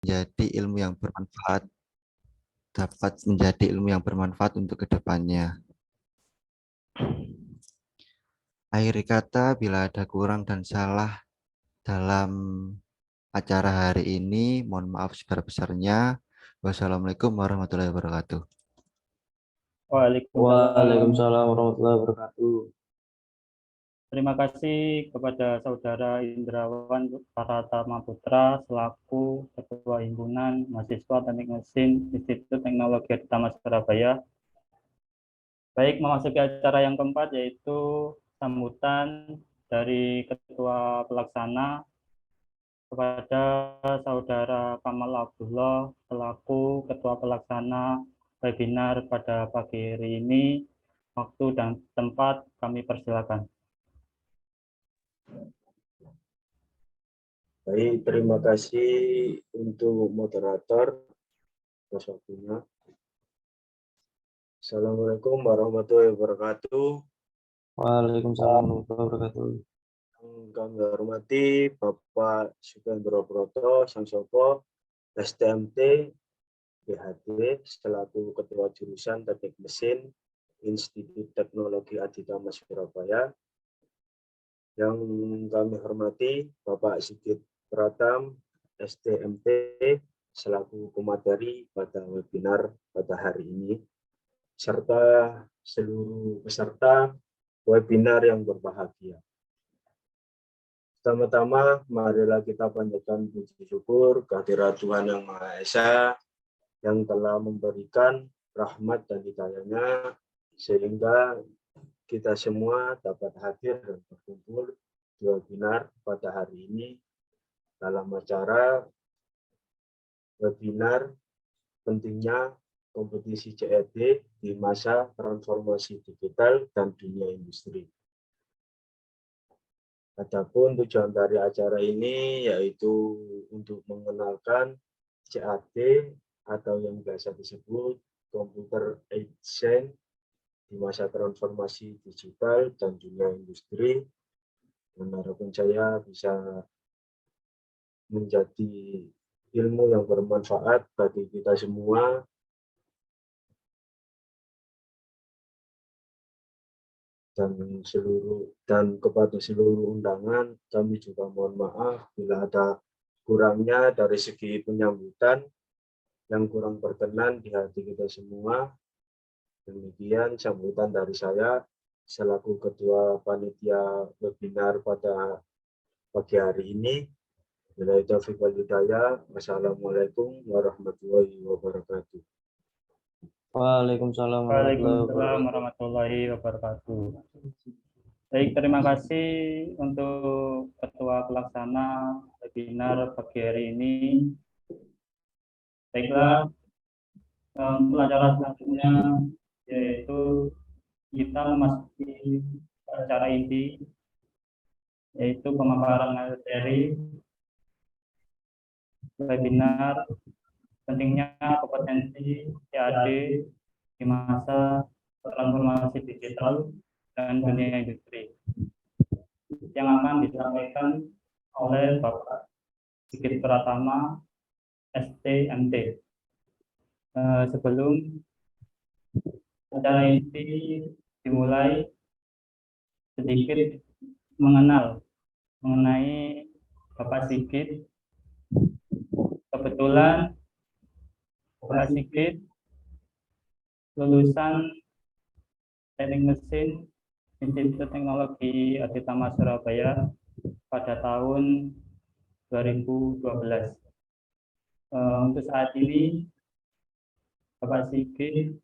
menjadi ilmu yang bermanfaat, dapat menjadi ilmu yang bermanfaat untuk kedepannya. Akhir kata, bila ada kurang dan salah dalam acara hari ini, mohon maaf sebesar-besarnya. Wassalamualaikum warahmatullahi wabarakatuh. Waalaikumsalam. Waalaikumsalam warahmatullahi wabarakatuh. Terima kasih kepada Saudara Indrawan Paratama Putra selaku Ketua Himpunan Mahasiswa Teknik Mesin Institut Teknologi Aditama Surabaya. Baik, memasuki acara yang keempat yaitu sambutan dari Ketua Pelaksana kepada Saudara Kamal Abdullah selaku Ketua Pelaksana webinar pada pagi hari ini. Waktu dan tempat kami persilakan. Baik, terima kasih untuk moderator atas waktunya. Assalamualaikum warahmatullahi wabarakatuh. Waalaikumsalam warahmatullahi wabarakatuh. Yang kami hormati Bapak Sukendro Broto Sangsopo, STMT, PhD, selaku Ketua Jurusan Teknik Mesin Institut Teknologi Aditama Surabaya. Yang kami hormati Bapak Sigit Pratam, STMT, selaku pemateri pada webinar pada hari ini, serta seluruh peserta webinar yang berbahagia. Pertama-tama, marilah kita panjatkan puji syukur kehadirat Tuhan Yang Maha Esa yang telah memberikan rahmat dan hidayah-Nya sehingga kita semua dapat hadir dan berkumpul di webinar pada hari ini dalam acara webinar pentingnya kompetisi CED di masa transformasi digital dan dunia industri. Adapun tujuan dari acara ini yaitu untuk mengenalkan CAD atau yang biasa disebut Computer Aided Science di masa transformasi digital dan dunia industri. Dan harapan saya bisa menjadi ilmu yang bermanfaat bagi kita semua dan kepada seluruh undangan. Kami juga mohon maaf bila ada kurangnya dari segi penyambutan yang kurang berkenan di hati kita semua. Demikian sambutan dari saya selaku Ketua Panitia Webinar pada pagi hari ini. Bila taufiq wal hidayah. Wassalamualaikum warahmatullahi wabarakatuh. Waalaikumsalam warahmatullahi wabarakatuh. Baik, terima kasih untuk Ketua Pelaksana webinar pagi hari ini. Baiklah, pelajaran selanjutnya yaitu kita memasuki acara inti, yaitu pemaparan materi webinar pentingnya kompetensi CAD di masa transformasi digital dan dunia industri, yang akan disampaikan oleh Bapak Sigit Pratama, STMT. Sebelum acara inti dimulai, sedikit mengenai Bapak Sigit. Kebetulan Bapak Sigit lulusan Teknik Mesin Institut Teknologi Aditama Surabaya pada tahun 2012. Untuk saat ini Bapak Sigit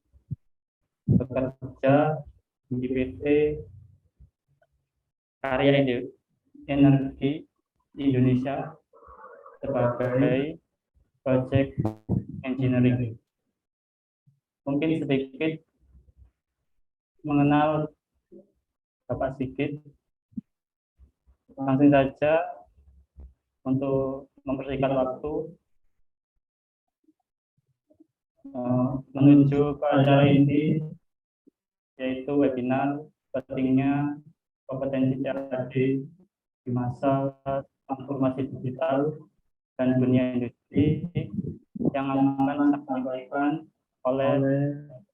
bekerja di PT Karya Energi Indonesia sebagai project engineering. Mungkin sedikit mengenal Bapak Sigit. Langsung saja untuk mempersingkat waktu menuju ke acara inti, yaitu webinar pentingnya kompetensi CAD di masa transformasi digital dan dunia industri. yang akan disampaikan oleh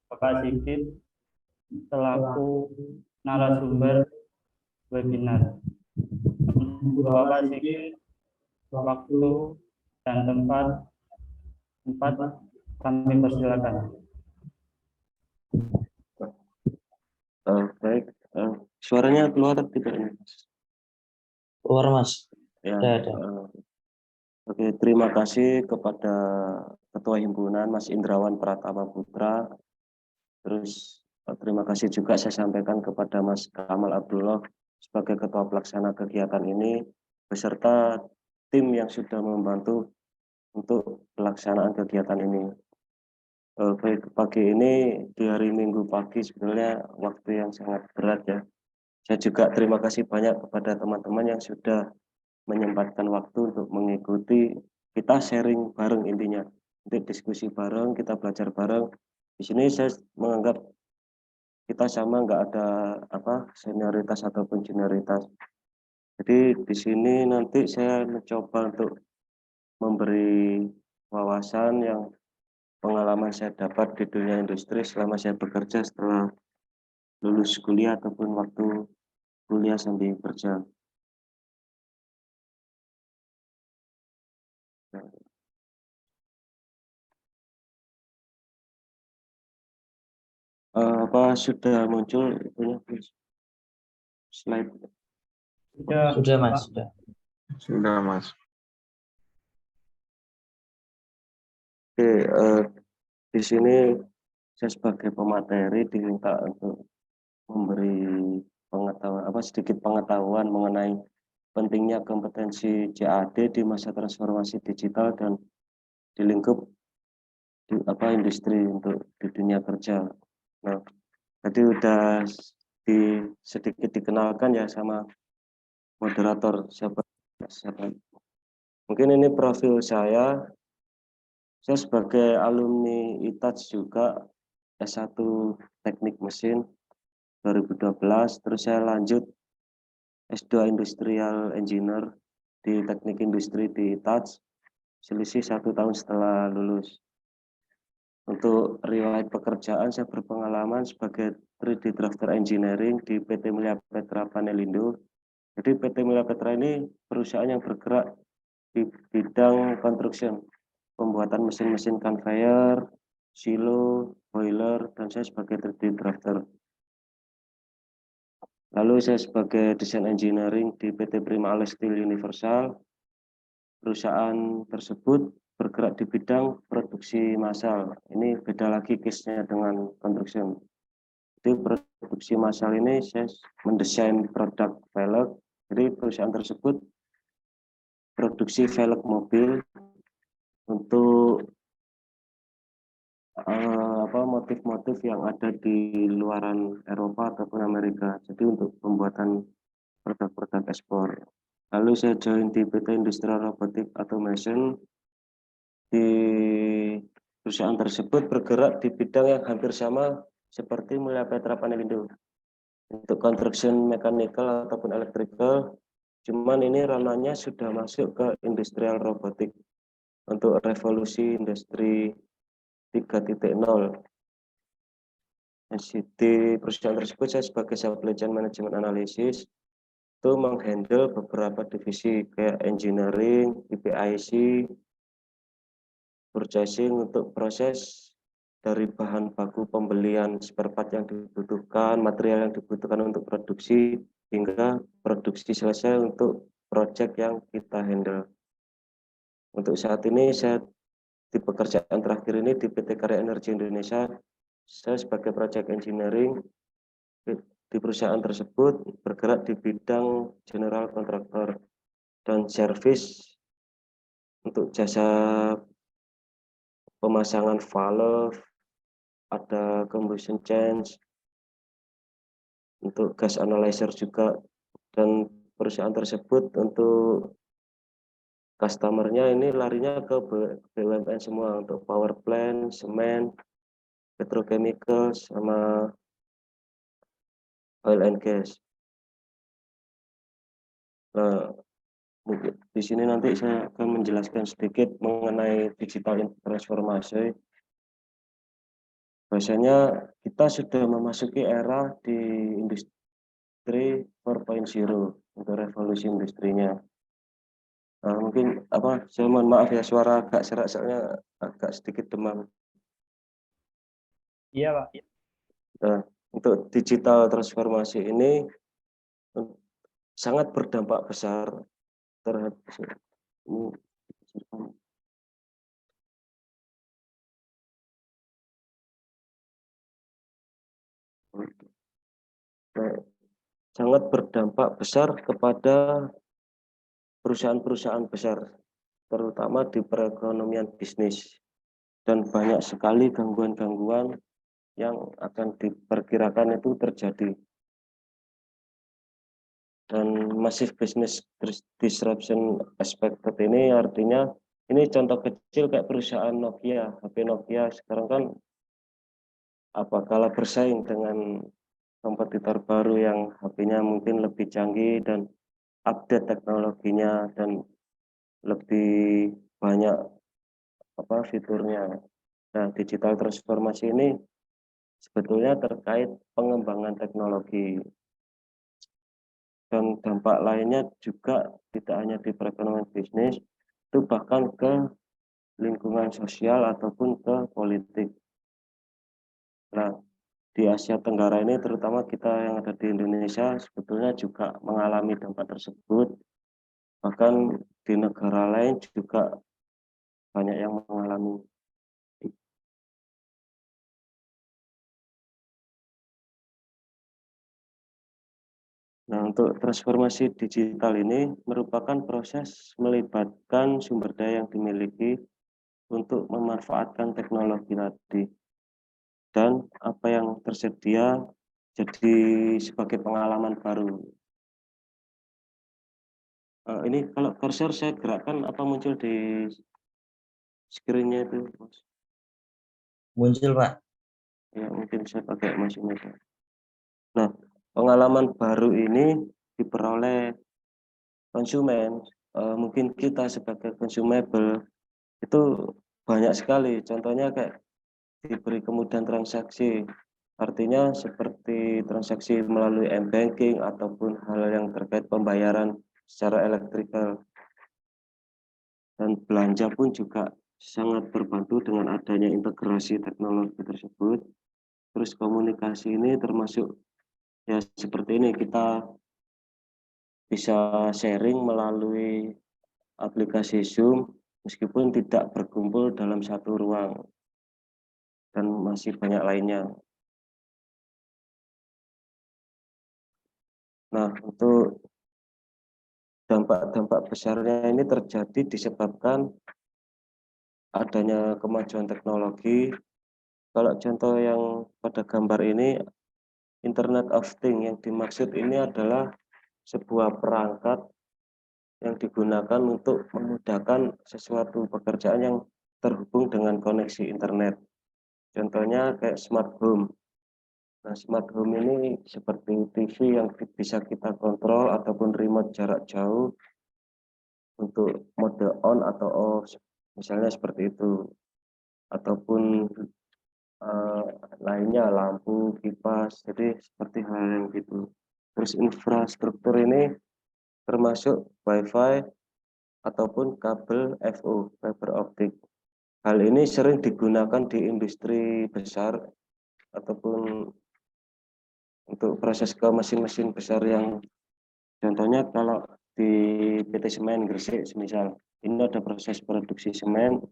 Bapak Sigit selaku narasumber webinar. Untuk Bapak Sigit, waktu dan tempat kami persilakan. Baik, suaranya keluar tidak ini? Keluar Mas. Ya, Ada. Oke, terima kasih kepada Ketua Himpunan Mas Indrawan Pratama Putra. Terus terima kasih juga saya sampaikan kepada Mas Kamal Abdullah sebagai Ketua Pelaksana kegiatan ini beserta tim yang sudah membantu untuk pelaksanaan kegiatan ini. Baik, pagi ini di hari Minggu pagi sebenarnya waktu yang sangat berat ya. Saya juga terima kasih banyak kepada teman-teman yang sudah menyempatkan waktu untuk mengikuti kita sharing bareng, intinya untuk diskusi bareng, kita belajar bareng. Di sini saya menganggap kita sama, nggak ada senioritas ataupun junioritas. Jadi di sini nanti saya mencoba untuk memberi wawasan yang pengalaman saya dapat di dunia industri selama saya bekerja setelah lulus kuliah ataupun waktu kuliah sambil kerja. Apa sudah muncul itunya, slide? Sudah Mas, sudah. Sudah, Mas. Oke, di sini saya sebagai pemateri diminta untuk memberi pengetahuan sedikit pengetahuan mengenai pentingnya kompetensi CAD di masa transformasi digital dan di lingkup industri untuk di dunia kerja. Nah, tadi udah sedikit dikenalkan ya sama moderator siapa. Mungkin ini profil saya. Saya sebagai alumni ITAJ juga S1 Teknik Mesin 2012, terus saya lanjut S2 Industrial Engineer di Teknik Industri di ITAJ, selisih 1 tahun setelah lulus. Untuk riwayat pekerjaan, saya berpengalaman sebagai 3D Drafter Engineering di PT Mulia Petra Panelindo. Jadi PT Mulia Petra ini perusahaan yang bergerak di bidang construction, pembuatan mesin-mesin conveyor, silo, boiler, dan saya sebagai 3D drafter. Lalu saya sebagai desain engineering di PT Prima Alloy Steel Universal. Perusahaan tersebut bergerak di bidang produksi massal. Ini beda lagi case-nya dengan construction. Di produksi massal ini saya mendesain produk velg. Jadi perusahaan tersebut produksi velg mobil untuk motif-motif yang ada di luaran Eropa ataupun Amerika. Jadi untuk pembuatan produk-produk ekspor. Lalu saya join di PT Industrial Robotic Automation. Di perusahaan tersebut bergerak di bidang yang hampir sama seperti Mulia Petra Panelindo. Untuk construction mechanical ataupun electrical, cuman ini ranahnya sudah masuk ke industrial robotik untuk revolusi industri 3.0. Di perusahaan tersebut saya sebagai supply chain management analysis itu menghandle beberapa divisi kayak engineering, IPIC, purchasing untuk proses dari bahan baku pembelian spare part yang dibutuhkan, material yang dibutuhkan untuk produksi, hingga produksi selesai untuk project yang kita handle. Untuk saat ini saya di pekerjaan terakhir ini di PT Karya Energi Indonesia, saya sebagai project engineering di perusahaan tersebut bergerak di bidang general contractor dan service untuk jasa pemasangan valve, ada combustion change, untuk gas analyzer juga, dan perusahaan tersebut untuk customernya ini larinya ke BUMN semua untuk power plant, semen, petrochemical, sama oil and gas. Nah, Mungkin di sini nanti saya akan menjelaskan sedikit mengenai digital transformasi. Bahwasanya kita sudah memasuki era di industri 4.0 untuk revolusi industrinya. Mungkin saya mohon maaf ya, suara agak serak soalnya agak sedikit demam. Iya, Pak. Nah, untuk digital transformasi ini sangat berdampak besar terhadap ini. Nah, sangat berdampak besar kepada perusahaan-perusahaan besar, terutama di perekonomian bisnis, dan banyak sekali gangguan-gangguan yang akan diperkirakan itu terjadi. Dan massive business disruption expected ini artinya ini contoh kecil kayak perusahaan Nokia, HP Nokia sekarang kan kalah bersaing dengan kompetitor baru yang HP-nya mungkin lebih canggih dan update teknologinya dan lebih banyak fiturnya. Nah, digital transformasi ini sebetulnya terkait pengembangan teknologi, dan dampak lainnya juga tidak hanya di perekonomian bisnis, itu bahkan ke lingkungan sosial ataupun ke politik. Nah, di Asia Tenggara ini terutama kita yang ada di Indonesia sebetulnya juga mengalami dampak tersebut. Bahkan di negara lain juga banyak yang mengalami. Nah, untuk transformasi digital ini merupakan proses melibatkan sumber daya yang dimiliki untuk memanfaatkan teknologi tadi dan apa yang tersedia jadi sebagai pengalaman baru. Ini kalau cursor saya gerakkan apa muncul di screen-nya itu, Mas? Muncul, Pak. Ya, mungkin saya pakai masih muda. Nah, pengalaman baru ini diperoleh konsumen, mungkin kita sebagai consumable itu banyak sekali. Contohnya kayak diberi kemudahan transaksi, artinya seperti transaksi melalui m-banking ataupun hal yang terkait pembayaran secara elektrikal. Dan belanja pun juga sangat terbantu dengan adanya integrasi teknologi tersebut. Terus komunikasi ini termasuk ya seperti ini, kita bisa sharing melalui aplikasi Zoom meskipun tidak berkumpul dalam satu ruang, dan masih banyak lainnya. Nah, untuk dampak-dampak besarnya ini terjadi disebabkan adanya kemajuan teknologi. Kalau contoh yang pada gambar ini, Internet of Things yang dimaksud ini adalah sebuah perangkat yang digunakan untuk memudahkan sesuatu pekerjaan yang terhubung dengan koneksi internet. Contohnya kayak smart home. Nah, smart home ini seperti TV yang bisa kita kontrol ataupun remote jarak jauh untuk mode on atau off, misalnya seperti itu. Ataupun lainnya lampu, kipas, jadi seperti hal yang gitu. Terus infrastruktur ini termasuk WiFi ataupun kabel FO, fiber optik. Hal ini sering digunakan di industri besar ataupun untuk proses ke mesin-mesin besar yang contohnya kalau di PT Semen Gresik semisal, ini ada proses produksi semen,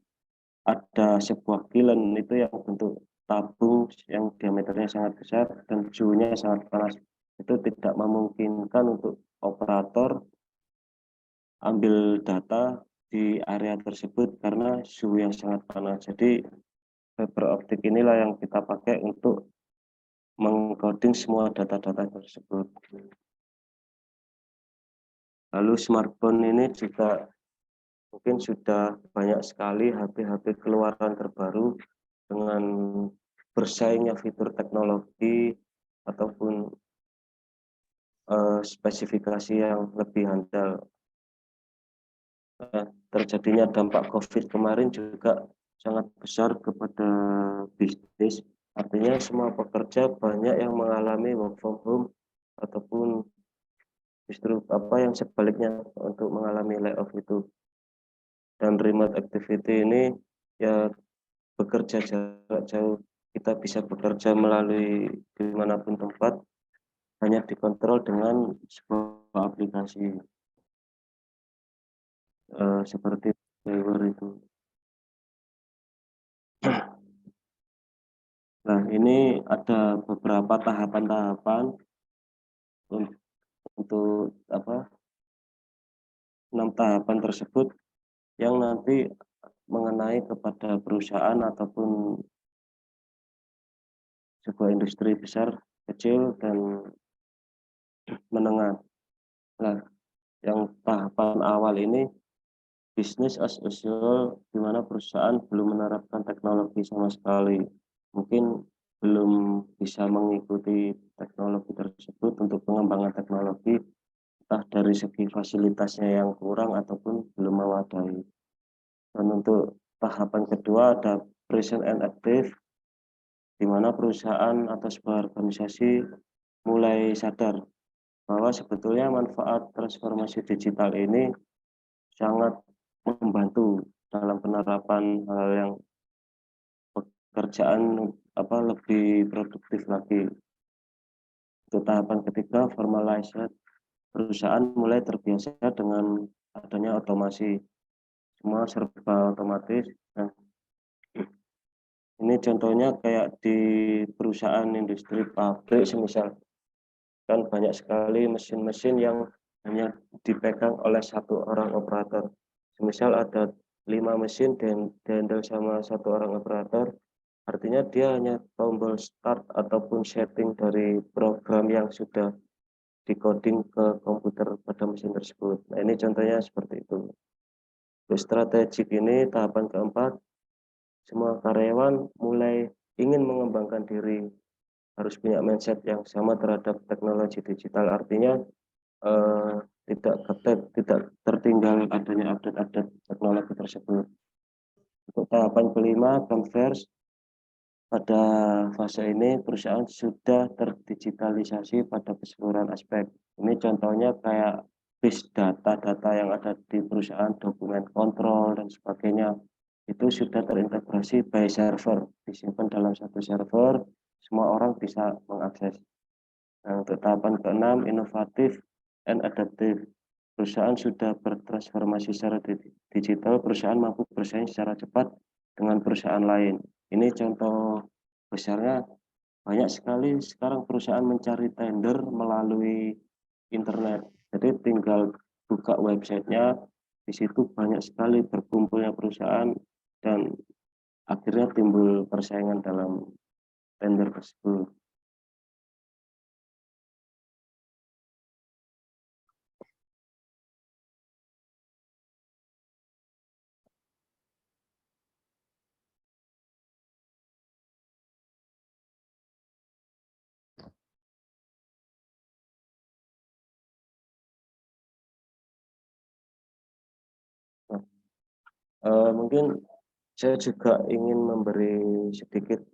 ada sebuah kiln itu yang bentuk tabung yang diameternya sangat besar dan suhunya sangat panas. Itu tidak memungkinkan untuk operator ambil data di area tersebut karena suhu yang sangat panas. Jadi fiber optik inilah yang kita pakai untuk mengcoding semua data-data tersebut. Lalu smartphone ini juga mungkin sudah banyak sekali HP-HP keluaran terbaru dengan bersaingnya fitur teknologi ataupun spesifikasi yang lebih handal. terjadinya dampak COVID kemarin juga sangat besar kepada bisnis. Artinya semua pekerja banyak yang mengalami work from home ataupun justru yang sebaliknya untuk mengalami layoff itu. Dan remote activity ini ya bekerja jarak jauh. Kita bisa bekerja melalui dimanapun tempat, hanya dikontrol dengan sebuah aplikasi seperti Fiverr itu. Nah, ini ada beberapa tahapan-tahapan untuk 6 tahapan tersebut yang nanti mengenai kepada perusahaan ataupun sebuah industri besar, kecil, dan menengah. Nah, yang tahapan awal ini business as usual, di mana perusahaan belum menerapkan teknologi sama sekali. Mungkin belum bisa mengikuti teknologi tersebut untuk pengembangan teknologi, entah dari segi fasilitasnya yang kurang ataupun belum memadai. Dan untuk tahapan kedua ada present and active, di mana perusahaan atau sebuah organisasi mulai sadar bahwa sebetulnya manfaat transformasi digital ini sangat membantu dalam penerapan hal yang pekerjaan lebih produktif lagi. Untuk tahapan ketiga, formalized, perusahaan mulai terbiasa dengan adanya otomasi, semua serba otomatis. Nah, ini contohnya kayak di perusahaan industri pabrik semisal, kan banyak sekali mesin-mesin yang hanya dipegang oleh satu orang operator. Semisal ada 5 mesin dan dihandle sama satu orang operator, artinya dia hanya tombol start ataupun setting dari program yang sudah decoding ke komputer pada mesin tersebut. Nah, ini contohnya seperti itu. Untuk strategik ini tahapan keempat, semua karyawan mulai ingin mengembangkan diri, harus punya mindset yang sama terhadap teknologi digital, artinya tidak tertinggal adanya update-update teknologi tersebut. Untuk tahapan kelima, converge, pada fase ini perusahaan sudah terdigitalisasi pada keseluruhan aspek. Ini contohnya kayak base data yang ada di perusahaan, dokumen kontrol dan sebagainya, itu sudah terintegrasi by server, disimpan dalam satu server, semua orang bisa mengakses. Nah, untuk tahapan keenam, inovatif and adaptive, perusahaan sudah bertransformasi secara digital, perusahaan mampu bersaing secara cepat dengan perusahaan lain. Ini contoh besarnya, banyak sekali sekarang perusahaan mencari tender melalui internet. Jadi tinggal buka websitenya, di situ banyak sekali berkumpulnya perusahaan dan akhirnya timbul persaingan dalam tender tersebut. Mungkin saya juga ingin memberi sedikit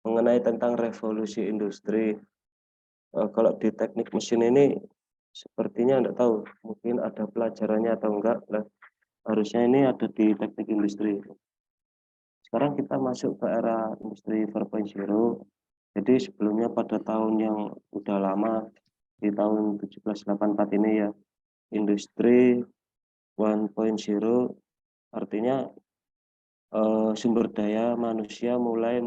mengenai tentang revolusi industri. Kalau di teknik mesin ini sepertinya enggak tahu, mungkin ada pelajarannya atau enggak. Nah, harusnya ini ada di teknik industri. Sekarang kita masuk ke era industri 4.0. Jadi sebelumnya pada tahun yang udah lama, di tahun 1784 ini ya, industri 1.0, artinya sumber daya manusia mulai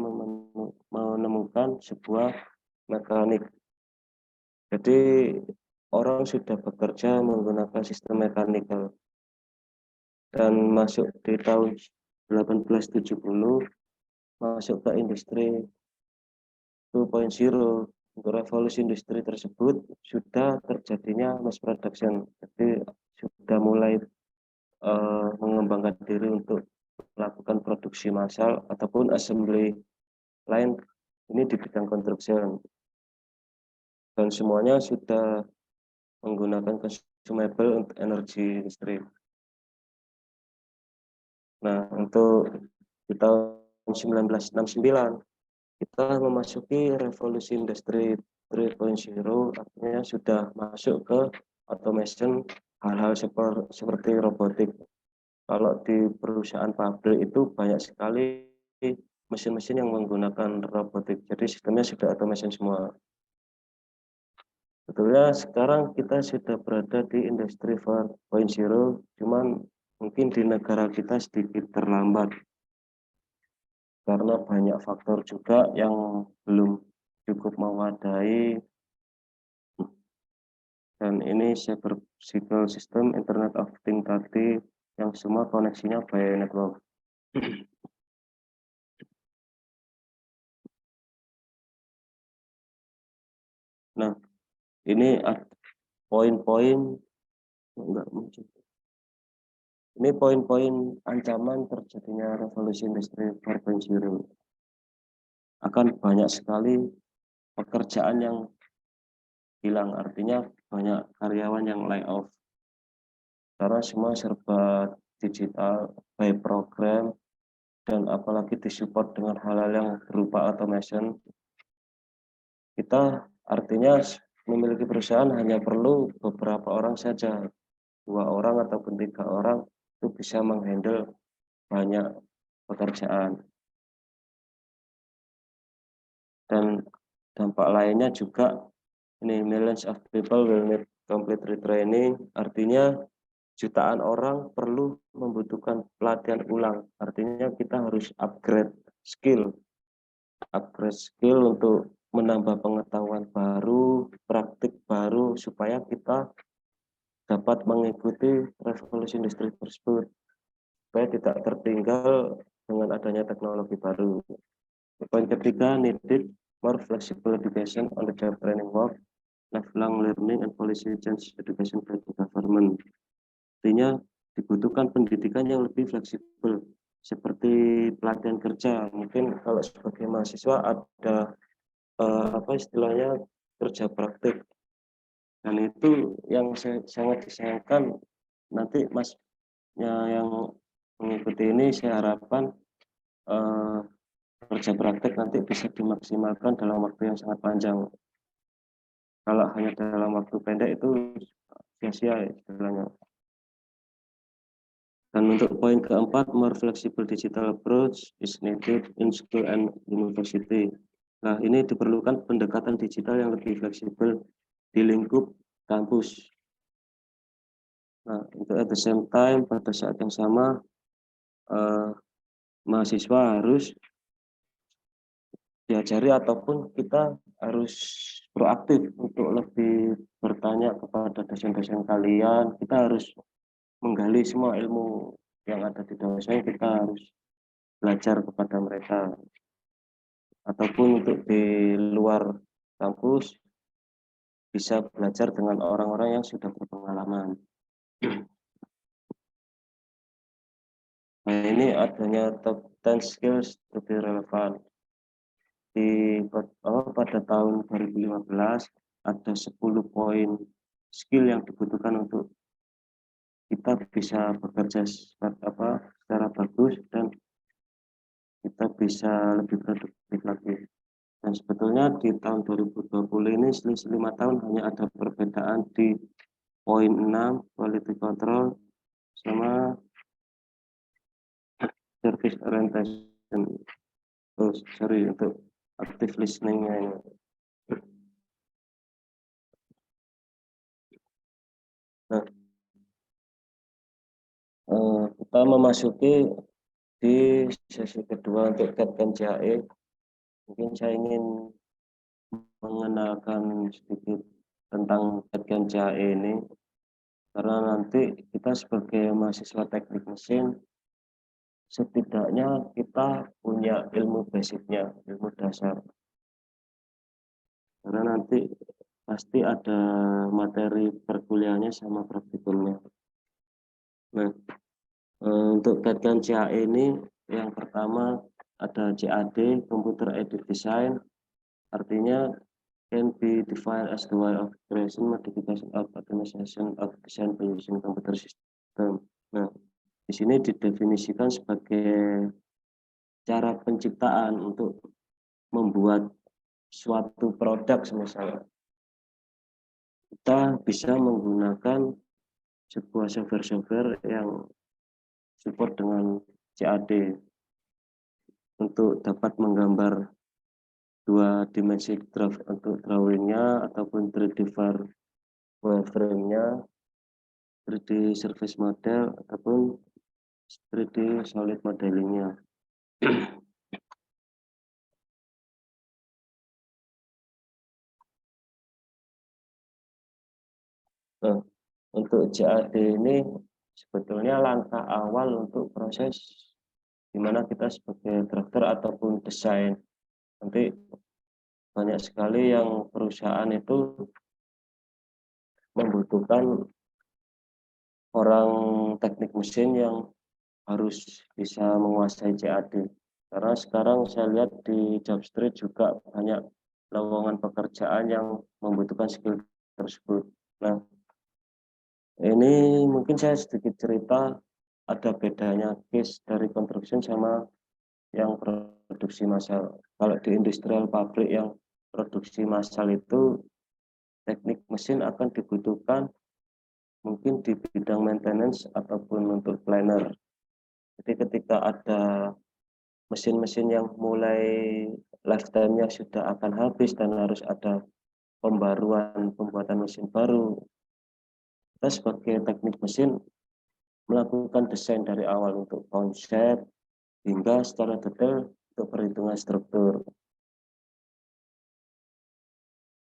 menemukan sebuah mekanik. Jadi orang sudah bekerja menggunakan sistem mekanikal. Dan masuk di tahun 1870, masuk ke industri 2.0. Untuk revolusi industri tersebut sudah terjadinya mass production. Jadi sudah mulai mengembangkan diri untuk melakukan produksi massal ataupun assembly line ini di bidang construction, dan semuanya sudah menggunakan consumable untuk energi listrik. Nah, untuk di tahun 1969 kita memasuki revolusi industri 3.0, artinya sudah masuk ke automation, hal-hal seperti robotik. Kalau di perusahaan pabrik itu banyak sekali mesin-mesin yang menggunakan robotik, jadi sistemnya sudah automation semua. Sebetulnya sekarang kita sudah berada di industri 4.0, cuman mungkin di negara kita sedikit terlambat karena banyak faktor juga yang belum cukup memadai, dan ini cyber physical system, Internet of Things tadi, yang semua koneksinya by network. Nah, ini poin-poin enggak muncul. Ini poin-poin ancaman terjadinya revolusi industri 4.0. Akan banyak sekali pekerjaan yang hilang, artinya banyak karyawan yang layoff. Karena semua serba digital, by program, dan apalagi disupport dengan hal-hal yang berupa automation. Kita artinya memiliki perusahaan hanya perlu beberapa orang saja, 2 orang ataupun 3 orang itu bisa menghandle banyak pekerjaan. Dan dampak lainnya juga ini, millions of people will need complete retraining, artinya jutaan orang perlu membutuhkan pelatihan ulang, artinya kita harus upgrade skill untuk menambah pengetahuan baru, praktik baru, supaya kita dapat mengikuti revolusi industri tersebut, supaya tidak tertinggal dengan adanya teknologi baru. Poin ketiga, needed more flexible education on the job training work, lifelong learning and policy change education by the government. Artinya dibutuhkan pendidikan yang lebih fleksibel, seperti pelatihan kerja. Mungkin kalau sebagai mahasiswa ada apa istilahnya kerja praktik, dan itu yang sangat disayangkan. Nanti masnya yang mengikuti ini saya harapkan kerja praktek nanti bisa dimaksimalkan dalam waktu yang sangat panjang. Kalau hanya dalam waktu pendek itu sia-sia istilahnya. Dan untuk poin keempat, more flexible digital approach is needed in school and university. Nah, ini diperlukan pendekatan digital yang lebih fleksibel di lingkup kampus. Nah, untuk at the same time, pada saat yang sama, mahasiswa harus diajari ataupun kita harus proaktif untuk lebih bertanya kepada dosen-dosen kalian. Kita harus menggali semua ilmu yang ada di dosen, kita harus belajar kepada mereka. Ataupun untuk di luar kampus bisa belajar dengan orang-orang yang sudah berpengalaman. Nah, ini adanya top 10 skills to be relevant. Pada tahun 2015 ada 10 poin skill yang dibutuhkan untuk kita bisa bekerja secara bagus dan kita bisa lebih produktif lagi. Dan sebetulnya di tahun 2020 ini selisih 5 tahun hanya ada perbedaan di poin 6 quality control sama service orientation. Untuk active listening-nya ini. Nah, kita memasuki di sesi kedua untuk CAD CAE. Mungkin saya ingin mengenalkan sedikit tentang CAD CAE ini, karena nanti kita sebagai mahasiswa teknik mesin setidaknya kita punya ilmu basicnya, ilmu dasar, karena nanti pasti ada materi perkuliahannya sama praktikumnya. Nah, untuk CAD CAE ini yang pertama ada CAD, Computer Aided Design, artinya can be defined as the way of creation, modification, or optimization of design by using computer system. Nah, Di sini didefinisikan sebagai cara penciptaan untuk membuat suatu produk, misalnya kita bisa menggunakan sebuah software yang support dengan CAD untuk dapat menggambar dua dimensi draft untuk drawingnya ataupun 3D wireframe-nya, 3D surface model ataupun 3D solid modeling-nya. Nah, untuk CAD ini sebetulnya langkah awal untuk proses di mana kita sebagai drafter ataupun desain. Nanti banyak sekali yang perusahaan itu membutuhkan orang teknik mesin yang harus bisa menguasai CAD. Karena sekarang saya lihat di Jobstreet juga banyak lowongan pekerjaan yang membutuhkan skill tersebut. Nah, ini mungkin saya sedikit cerita, ada bedanya case dari construction sama yang produksi massal. Kalau di industrial pabrik yang produksi massal itu teknik mesin akan dibutuhkan mungkin di bidang maintenance ataupun untuk planner. Jadi ketika ada mesin-mesin yang mulai lifetime-nya sudah akan habis dan harus ada pembuatan mesin baru, kita sebagai teknik mesin melakukan desain dari awal untuk konsep hingga secara detail untuk perhitungan struktur.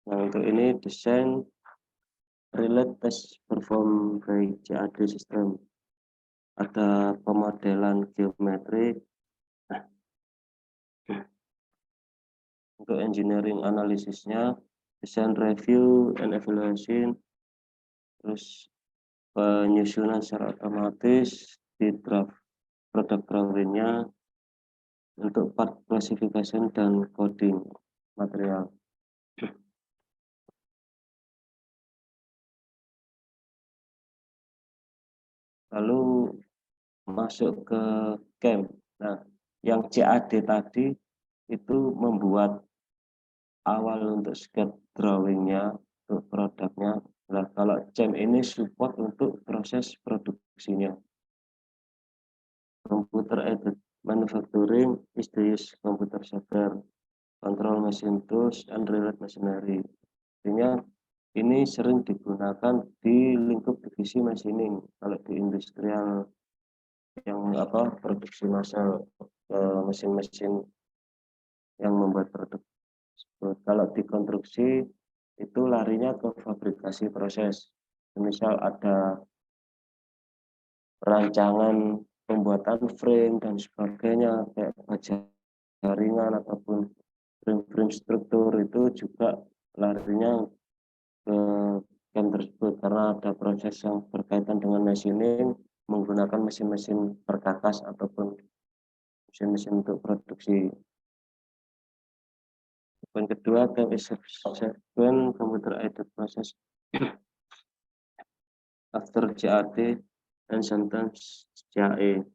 Nah, untuk ini desain relate test perform by CAD system. Ada pemodelan geometrik, untuk engineering analisisnya, design review and evaluation, terus penyusunan secara otomatis di draft produk drawing-nya, untuk part classification dan coding material. Lalu masuk ke CAM. Nah, yang CAD tadi itu membuat awal untuk sketch drawing-nya, untuk produknya. Nah, kalau CAM ini support untuk proses produksinya. Computer aided manufacturing is the use computer software, control machine tools, and related machinery. Artinya ini sering digunakan di lingkup divisi machining. Kalau di industrial yang produksi massal, mesin-mesin yang membuat produk. Kalau di konstruksi itu larinya ke fabrikasi proses. Misal ada rancangan pembuatan frame dan sebagainya, kayak baja jaringan ataupun frame-frame struktur, itu juga larinya ke CAM tersebut karena ada proses yang berkaitan dengan machining menggunakan mesin-mesin perkakas ataupun mesin-mesin untuk produksi. Poin kedua, CAM is subsequent computer aided process after CAD and sometimes CAE.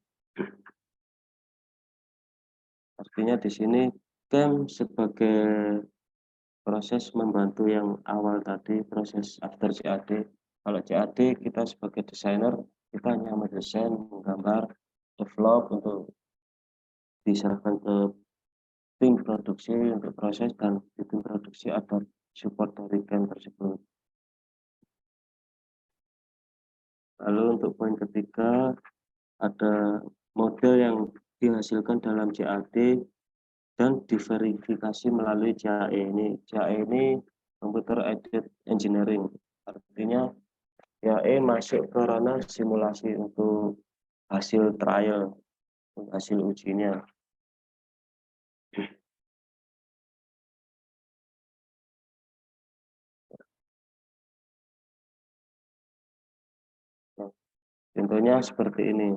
Artinya di sini CAM sebagai proses membantu yang awal tadi, proses after CAD. Kalau CAD kita sebagai desainer, kita hanya mendesain, menggambar, develop untuk diserahkan ke tim produksi untuk proses, dan di tim produksi ada support dari CAM tersebut. Lalu untuk poin ketiga, ada model yang dihasilkan dalam CAD dan diverifikasi melalui CAE. CAE ini computer aided engineering. Artinya CAE masuk ke ranah simulasi untuk hasil trial, hasil ujinya. Nah, contohnya seperti ini.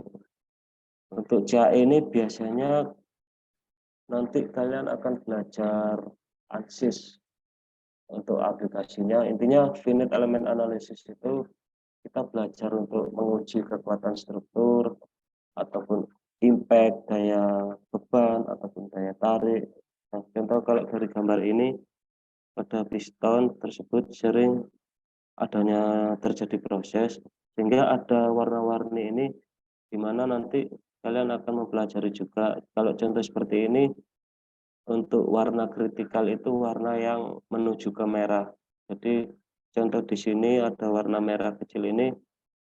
Untuk CAE ini biasanya nanti kalian akan belajar ANSYS untuk aplikasinya. Intinya finite element analysis itu kita belajar untuk menguji kekuatan struktur, ataupun impact, daya beban, ataupun daya tarik. Nah, contoh kalau dari gambar ini, pada piston tersebut sering adanya terjadi proses, sehingga ada warna-warni ini, di mana nanti kalian akan mempelajari juga. Kalau contoh seperti ini, untuk warna kritikal itu warna yang menuju ke merah. Jadi contoh di sini ada warna merah kecil ini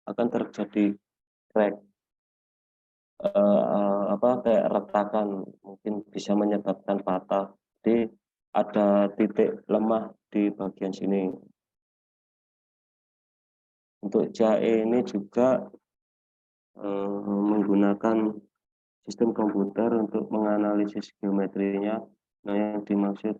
akan terjadi crack, kayak retakan, mungkin bisa menyebabkan patah. Jadi ada titik lemah di bagian sini. Untuk jahe ini juga menggunakan sistem komputer untuk menganalisis geometrinya. Nah, yang dimaksud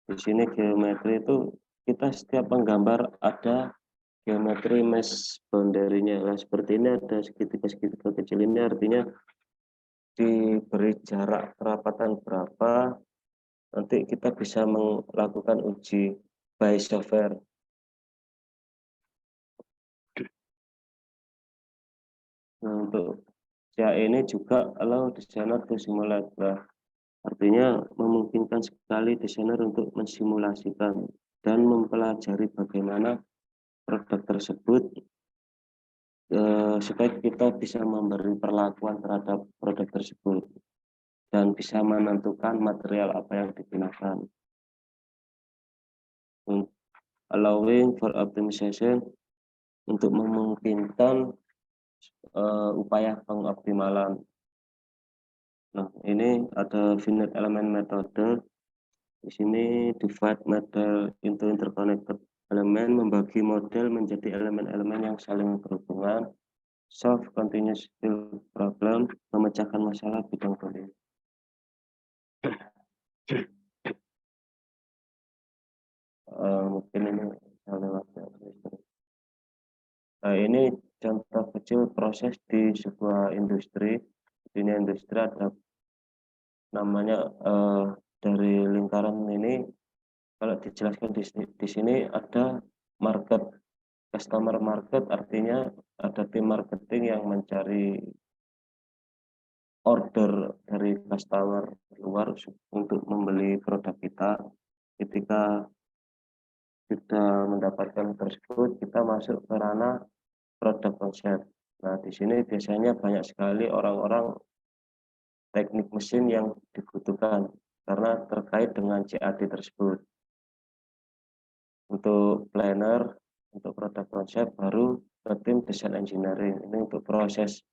di sini geometri itu kita setiap menggambar ada geometri mesh boundary-nya. Nah, seperti ini ada segitiga-segitiga kecil ini, artinya diberi jarak kerapatan berapa, nanti kita bisa melakukan uji by software. Nah, untuk ini juga allow designer to simulate. Nah, artinya memungkinkan sekali desainer untuk mensimulasikan dan mempelajari bagaimana produk tersebut supaya kita bisa memberi perlakuan terhadap produk tersebut dan bisa menentukan material apa yang digunakan. Allowing for optimization, untuk memungkinkan upaya pengoptimalan. Nah, ini ada finite element metode. Di sini divide model into interconnected element, membagi model menjadi elemen-elemen yang saling berhubungan. Solve continuous field problem, memecahkan masalah bidang kontinu. Mungkin ini saya lewat. Nah, ini contoh kecil proses di sebuah industri. Ini industri ada namanya dari lingkaran ini, kalau dijelaskan di sini ada market, customer market, artinya ada tim marketing yang mencari order dari customer luar untuk membeli produk kita. Ketika sudah mendapatkan tersebut, kita masuk ke ranah produk konsep. Nah, di sini biasanya banyak sekali orang-orang teknik mesin yang dibutuhkan karena terkait dengan CAD tersebut. Untuk planner, untuk produk konsep, baru ke tim design engineering. Ini untuk proses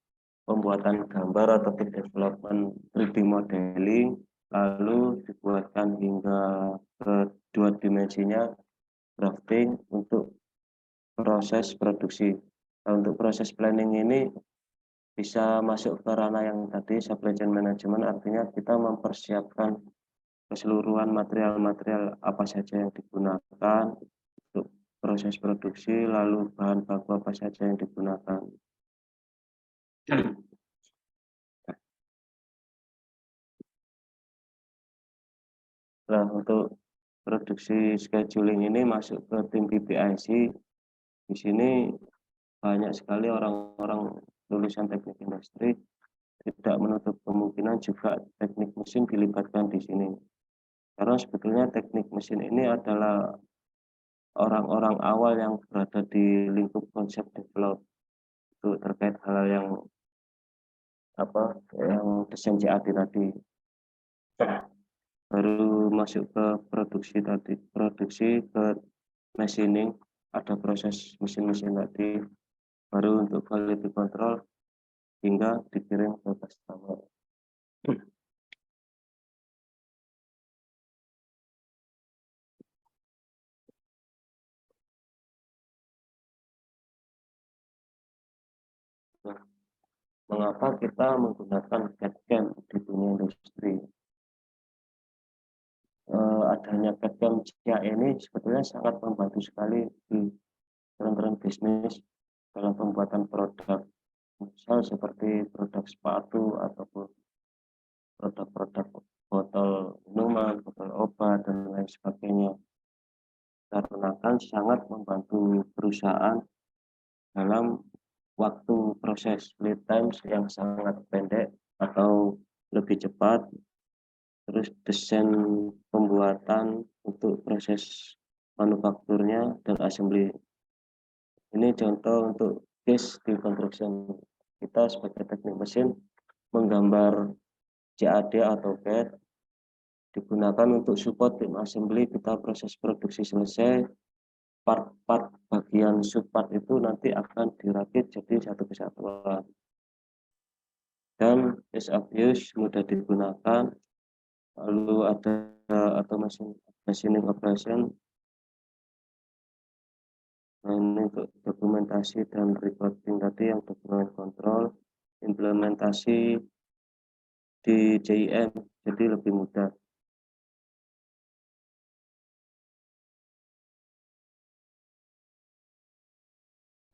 pembuatan gambar atau development 3D modeling, lalu dibuatkan hingga ke 2 dimensinya, drafting untuk proses produksi. Nah, untuk proses planning ini bisa masuk ke ranah yang tadi supply chain management, artinya kita mempersiapkan keseluruhan material-material apa saja yang digunakan untuk proses produksi, lalu bahan baku apa saja yang digunakan. Nah, untuk produksi scheduling ini masuk ke tim PPIC. Di sini banyak sekali orang-orang lulusan teknik industri, tidak menutup kemungkinan juga teknik mesin dilibatkan di sini. Karena sebetulnya teknik mesin ini adalah orang-orang awal yang berada di lingkup konsep develop itu terkait hal yang desain CAD tadi. Baru masuk ke produksi tadi, produksi ke machining, ada proses mesin-mesin tadi, baru untuk quality control hingga dikirim ke customer. Nah, mengapa kita menggunakan CAD/CAM di dunia industri? Adanya CAD/CAM ini sebetulnya sangat membantu sekali di tren-tren bisnis dalam pembuatan produk, misal seperti produk sepatu ataupun produk-produk botol minuman, botol obat, dan lain sebagainya. Karena kan sangat membantu perusahaan dalam waktu proses lead times yang sangat pendek atau lebih cepat, terus desain pembuatan untuk proses manufakturnya dan assembly. Ini contoh untuk case di construction. Kita sebagai teknik mesin menggambar CAD atau CAD digunakan untuk support tim assembly. Kita proses produksi selesai, part-part bagian subpart itu nanti akan dirakit jadi satu kesatuan, dan is obvious mudah digunakan. Lalu ada automation machining operation. Nah, ini untuk dokumentasi dan reporting tadi yang dokumen kontrol, implementasi di JIM jadi lebih mudah.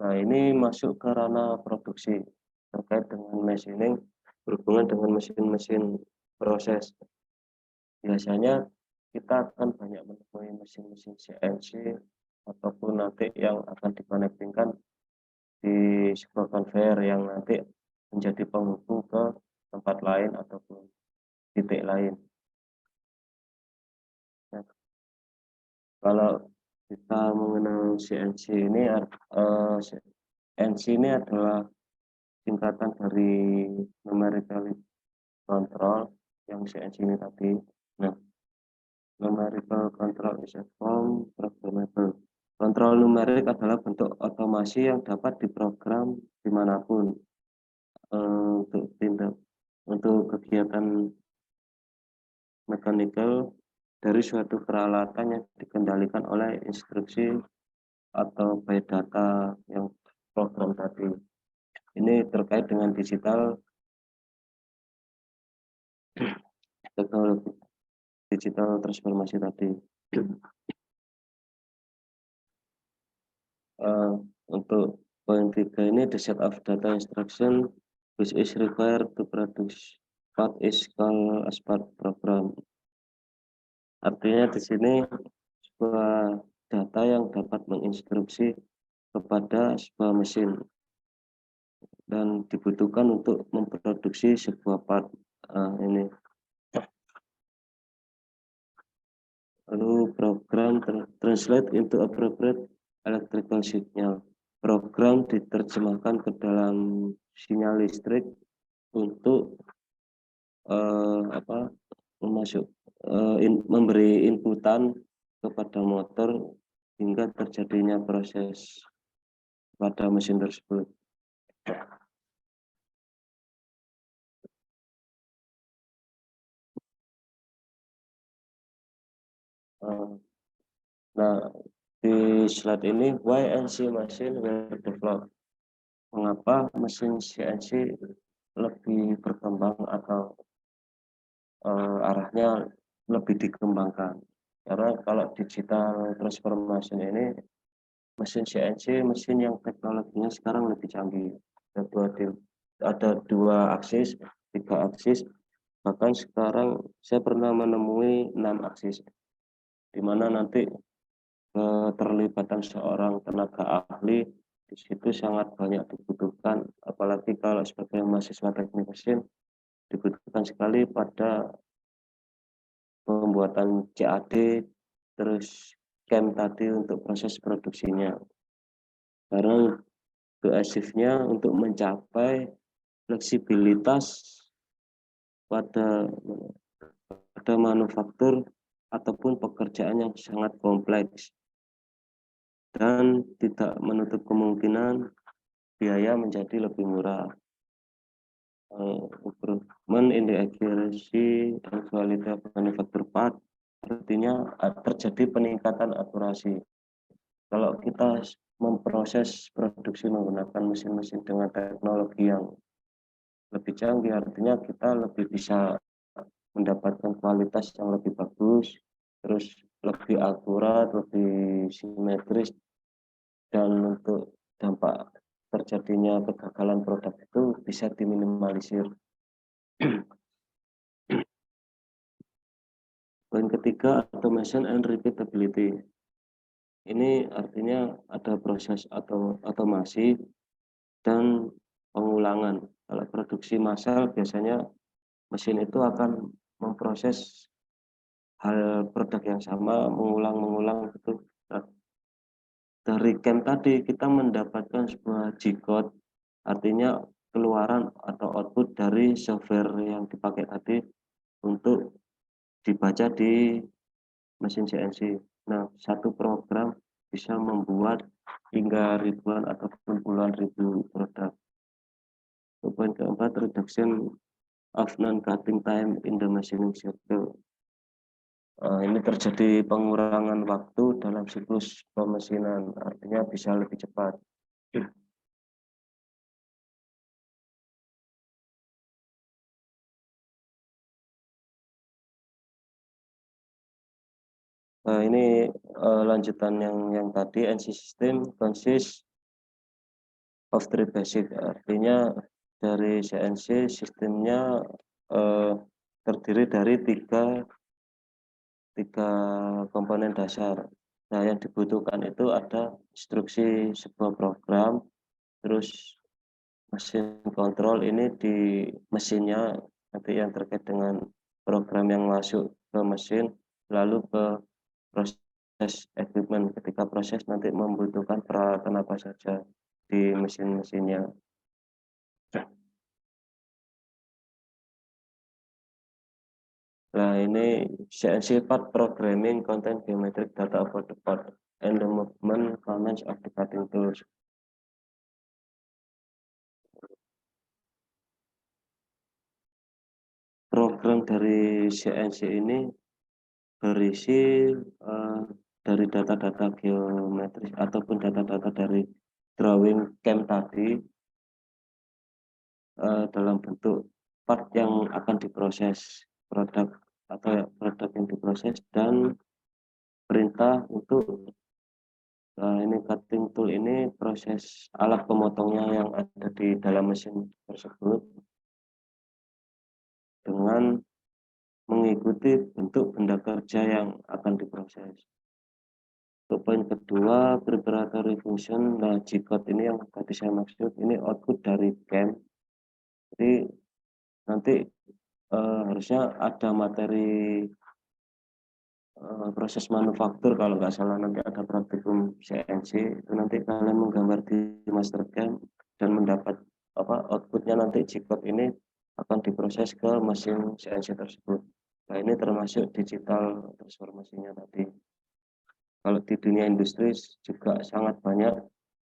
Nah, ini masuk ke ranah produksi terkait dengan machining, berhubungan dengan mesin-mesin proses. Biasanya kita akan banyak menemui mesin-mesin CNC ataupun nanti yang akan dikonektingkan di sebuah conveyor yang nanti menjadi penghubung ke tempat lain ataupun titik lain. Nah, kalau kita mengenal CNC ini, CNC ini adalah singkatan dari numerical control yang CNC ini tadi. Nah, numerical control is a form programmable. Kontrol numerik adalah bentuk otomasi yang dapat diprogram dimanapun. Untuk kegiatan mechanical dari suatu peralatan yang dikendalikan oleh instruksi atau byte data yang program tadi. Ini terkait dengan digital teknologi, digital transformasi tadi. Untuk poin 3 ini, the set of data instruction which is required to produce part is called as part program. Artinya di sini sebuah data yang dapat menginstruksi kepada sebuah mesin dan dibutuhkan untuk memproduksi sebuah part. Ini. Lalu program translate into appropriate electrical signal. Program diterjemahkan ke dalam sinyal listrik untuk memberi inputan kepada motor hingga terjadinya proses pada mesin tersebut. Nah, di slide ini, why CNC machine were developed? Mengapa mesin CNC lebih berkembang atau arahnya lebih dikembangkan? Karena kalau digital transformation ini, mesin CNC mesin yang teknologinya sekarang lebih canggih. Ada dua aksis, 3 aksis, bahkan sekarang saya pernah menemui 6 aksis, di mana nanti keterlibatan seorang tenaga ahli di situ sangat banyak dibutuhkan, apalagi kalau sebagai mahasiswa teknik mesin dibutuhkan sekali pada pembuatan CAD, terus CAM tadi untuk proses produksinya. Karena keasifnya untuk mencapai fleksibilitas pada manufaktur ataupun pekerjaan yang sangat kompleks dan tidak menutup kemungkinan biaya menjadi lebih murah. Improvement in the accuracy and quality of manufacture part, artinya terjadi peningkatan akurasi. Kalau kita memproses produksi menggunakan mesin-mesin dengan teknologi yang lebih canggih, artinya kita lebih bisa mendapatkan kualitas yang lebih bagus, terus lebih akurat, lebih simetris, dan untuk dampak terjadinya kegagalan produk itu bisa diminimalisir. Poin ketiga, automation and repeatability. Ini artinya ada proses atau otomasi dan pengulangan. Kalau produksi massal biasanya mesin itu akan memproses hal produk yang sama mengulang gitu. Nah, dari CAM tadi kita mendapatkan sebuah G-code, artinya keluaran atau output dari software yang dipakai tadi untuk dibaca di mesin CNC. Nah, satu program bisa membuat hingga ribuan ataupun puluhan ribu produk. Poin keempat, reduction of non-cutting time in the machining cycle. Ini terjadi pengurangan waktu dalam siklus pemesinan, artinya bisa lebih cepat. Ini lanjutan yang tadi, NC system consists of three basic, artinya dari CNC sistemnya terdiri dari tiga komponen dasar. Nah, yang dibutuhkan itu ada instruksi sebuah program, terus mesin kontrol ini di mesinnya, nanti yang terkait dengan program yang masuk ke mesin, lalu ke proses equipment. Ketika proses nanti membutuhkan peralatan apa saja di mesin-mesinnya. Nah, ini CNC part programming content geometric data about the part and the movement commands of the cutting tools. Program dari CNC ini berisi dari data-data geometris ataupun data-data dari drawing CAM tadi dalam bentuk part yang akan diproses, produk atau produk yang diproses, dan perintah untuk ini cutting tool ini proses alat pemotongnya yang ada di dalam mesin tersebut dengan mengikuti bentuk benda kerja yang akan diproses. Untuk poin kedua, preparatory function. Nah, G-code ini yang tadi saya maksud, ini output dari CAM. Jadi nanti harusnya ada materi proses manufaktur, kalau nggak salah nanti ada praktikum CNC, itu nanti kalian menggambar di master CAM dan mendapat outputnya, nanti G-code ini akan diproses ke mesin CNC tersebut. Nah, ini termasuk digital transformasinya tadi. Kalau di dunia industri juga sangat banyak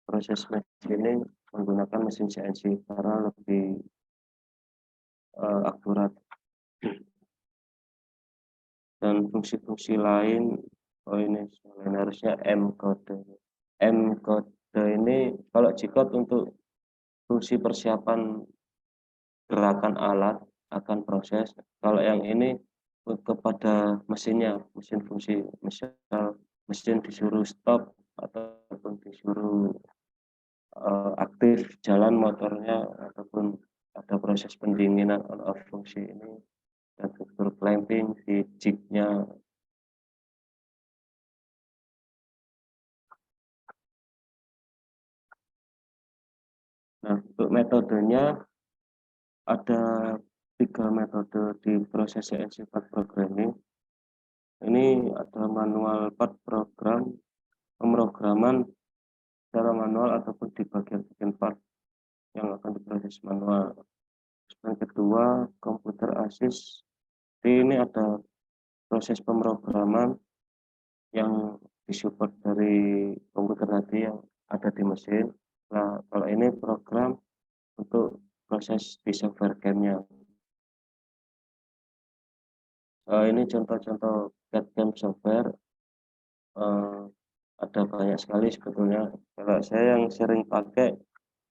proses machining menggunakan mesin CNC karena lebih akurat. Dan fungsi-fungsi lain, ini harusnya M-code. M-code ini kalau G-code untuk fungsi persiapan gerakan alat akan proses. Kalau yang ini kepada mesinnya, mesin fungsi, misal mesin disuruh stop ataupun disuruh aktif jalan motornya, ataupun ada proses pendinginan on off fungsi ini, dan fitur clamping di jignya. Nah, untuk metodenya ada 3 metode di proses CNC part programming. Ini ada manual part program, pemrograman secara manual ataupun di bagian part yang akan diproses manual. Yang kedua, computer assist. Ini ada proses pemrograman yang disupport dari komputer tadi yang ada di mesin. Nah, kalau ini program untuk proses di software CAM-nya. Ini contoh-contoh CAD/CAM software. Ada banyak sekali sebetulnya. Kalau saya yang sering pakai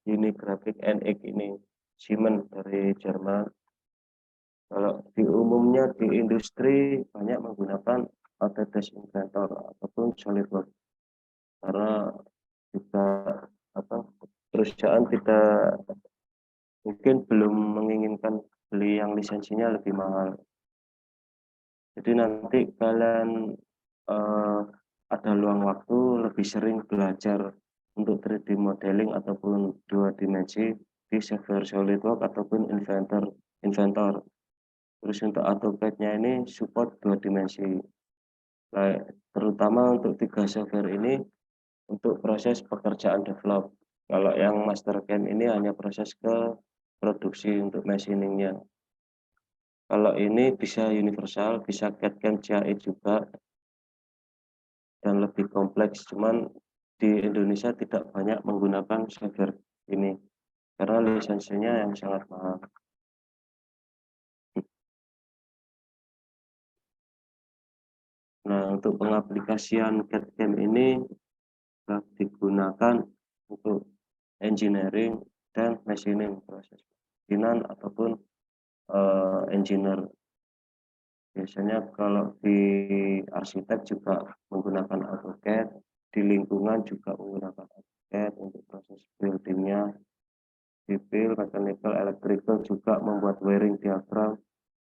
ini Graphic NX ini, Siemens dari Jerman. Kalau di umumnya di industri banyak menggunakan Autodesk Inventor ataupun SolidWorks, karena juga perusahaan tidak mungkin belum menginginkan beli yang lisensinya lebih mahal. Jadi nanti kalian ada luang waktu lebih sering belajar untuk 3D modeling ataupun 2 dimensi di software SolidWorks ataupun Inventor. Terus untuk AutoCAD-nya ini support 2 dimensi. Nah, terutama untuk 3 software ini untuk proses pekerjaan develop. Kalau yang MasterCAD ini hanya proses ke produksi untuk machiningnya. Kalau ini bisa universal, bisa CAD/CAM CAE juga, dan lebih kompleks. Cuman di Indonesia tidak banyak menggunakan software ini karena lisensinya yang sangat mahal. Nah, untuk pengaplikasian CAD/CAM ini digunakan untuk engineering dan machining proses bikinan ataupun engineer. Biasanya kalau di arsitek juga menggunakan AutoCAD, di lingkungan juga menggunakan AutoCAD untuk proses buildingnya, sipil, mechanical, electrical juga membuat wiring diagram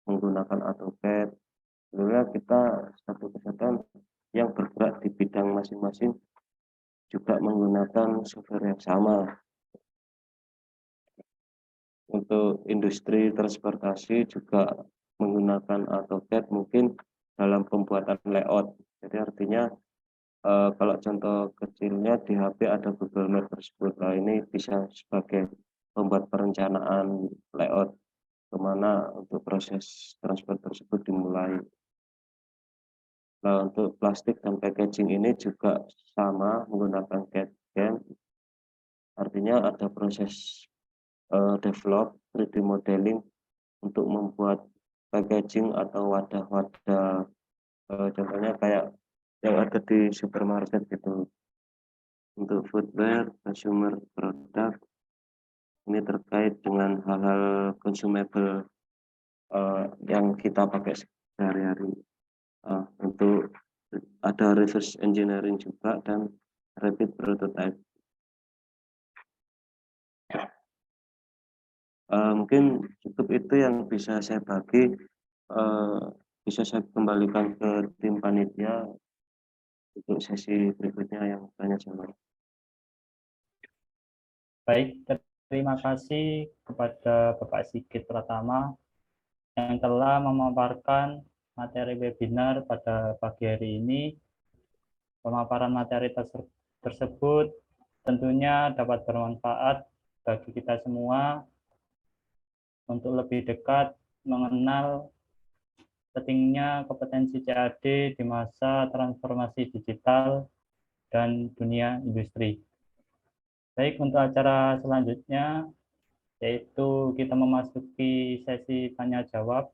menggunakan AutoCAD. Sebenarnya kita satu kesatuan yang bergerak di bidang masing-masing juga menggunakan software yang sama. Untuk industri transportasi juga menggunakan AutoCAD mungkin dalam pembuatan layout. Jadi artinya kalau contoh kecilnya di HP ada Google Map tersebut. Nah, ini bisa sebagai pembuat perencanaan layout kemana untuk proses transport tersebut dimulai. Nah, untuk plastik dan packaging ini juga sama menggunakan CAD/CAM. Artinya ada proses develop 3D modeling untuk membuat packaging atau wadah-wadah, contohnya kayak yang ada di supermarket gitu. Untuk footwear, consumer product, ini terkait dengan hal-hal consumable yang kita pakai sehari-hari. Untuk ada reverse engineering juga dan rapid prototype. Mungkin cukup itu yang bisa saya bagi. Bisa saya kembalikan ke tim panitia untuk sesi berikutnya yang tanya jawab. Baik, terima kasih kepada Bapak Sigit Pratama yang telah memaparkan materi webinar pada pagi hari ini. Pemaparan materi tersebut tentunya dapat bermanfaat bagi kita semua untuk lebih dekat mengenal pentingnya kompetensi CAD di masa transformasi digital dan dunia industri. Baik, untuk acara selanjutnya, yaitu kita memasuki sesi tanya-jawab.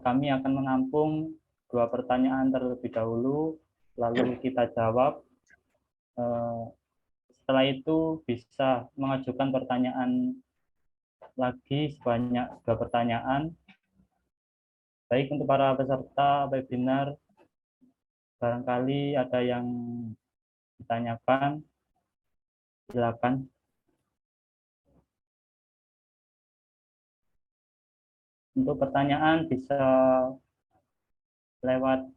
Kami akan menampung 2 pertanyaan terlebih dahulu, lalu kita jawab. Setelah itu bisa mengajukan pertanyaan lagi sebanyak 2 pertanyaan. Baik, untuk para peserta webinar, barangkali ada yang ditanyakan, silakan. Untuk pertanyaan bisa lewat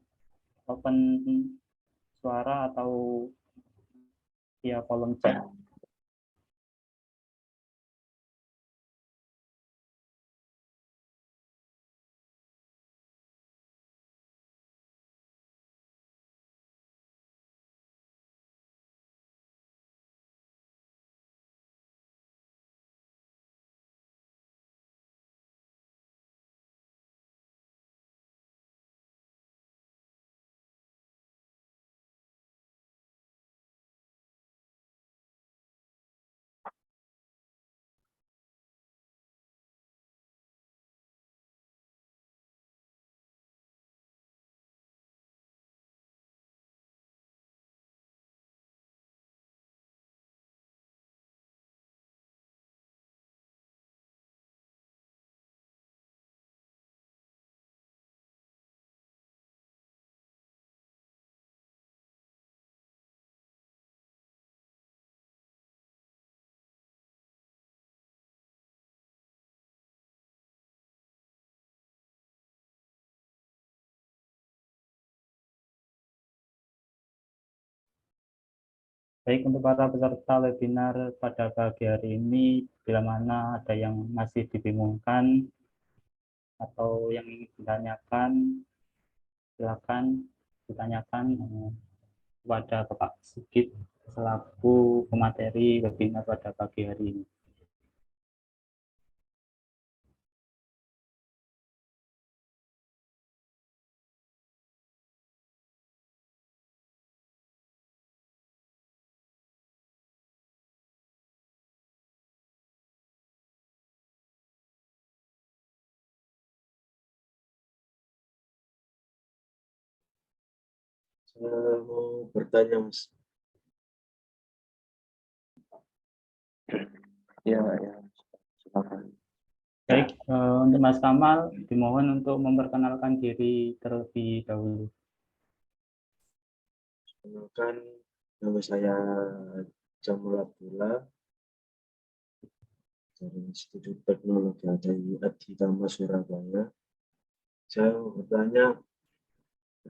open suara atau via kolom chat. Baik, untuk para peserta webinar pada pagi hari ini, bila mana ada yang masih dibingungkan atau yang ingin ditanyakan, silakan ditanyakan kepada Bapak Sigit selaku pemateri webinar pada pagi hari ini. Saya mau bertanya, Mas. Ya, ya, silakan. Baik, untuk Mas Kamal, dimohon untuk memperkenalkan diri terlebih dahulu. Kenalkan, nama saya Jamul Abdullah dari Institut Teknologi Adhitama Surabaya. Saya mau bertanya,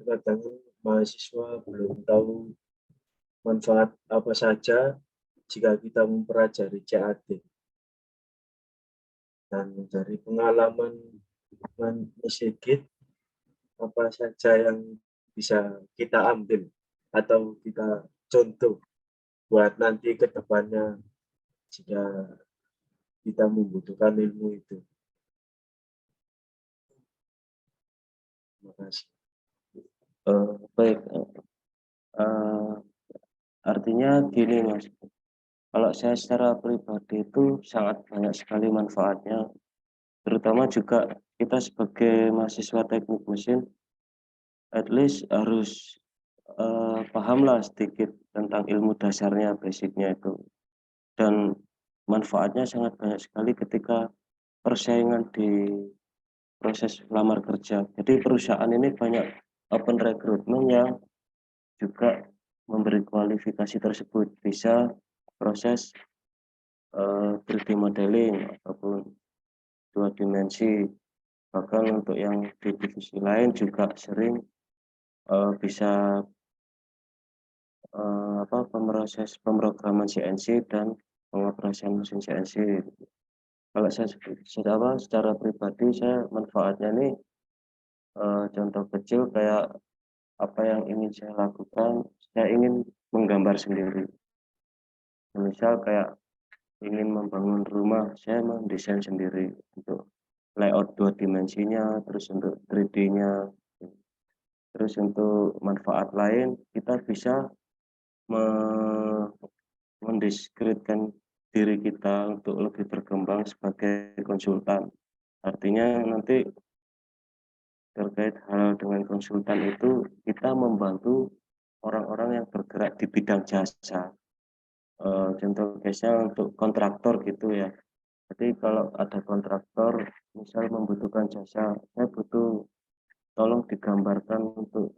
kadang mahasiswa belum tahu manfaat apa saja jika kita mempelajari CAD. Dan dari pengalaman Mas Sigit, apa saja yang bisa kita ambil atau kita contoh buat nanti ke depannya jika kita membutuhkan ilmu itu. Terima kasih. Baik, artinya gini Mas, kalau saya secara pribadi itu sangat banyak sekali manfaatnya, terutama juga kita sebagai mahasiswa teknik mesin, at least harus pahamlah sedikit tentang ilmu dasarnya, basicnya itu. Dan manfaatnya sangat banyak sekali ketika persaingan di proses lamar kerja. Jadi perusahaan ini banyak open recruitment yang juga memberi kualifikasi tersebut, bisa proses 3D modeling ataupun 2 dimensi. Bahkan untuk yang di divisi lain juga sering bisa proses pemrograman CNC dan pengoperasian mesin CNC. Kalau saya secara pribadi, saya manfaatnya nih contoh kecil kayak apa yang ingin saya lakukan, saya ingin menggambar sendiri. Misal kayak ingin membangun rumah, saya mendesain sendiri untuk layout 2 dimensinya, terus untuk 3D-nya. Terus untuk manfaat lain, kita bisa mendiskreditkan diri kita untuk lebih berkembang sebagai konsultan. Artinya nanti terkait hal dengan konsultan itu kita membantu orang-orang yang bergerak di bidang jasa. Contoh case-nya untuk kontraktor gitu ya. Jadi kalau ada kontraktor misal membutuhkan jasa, saya butuh tolong digambarkan untuk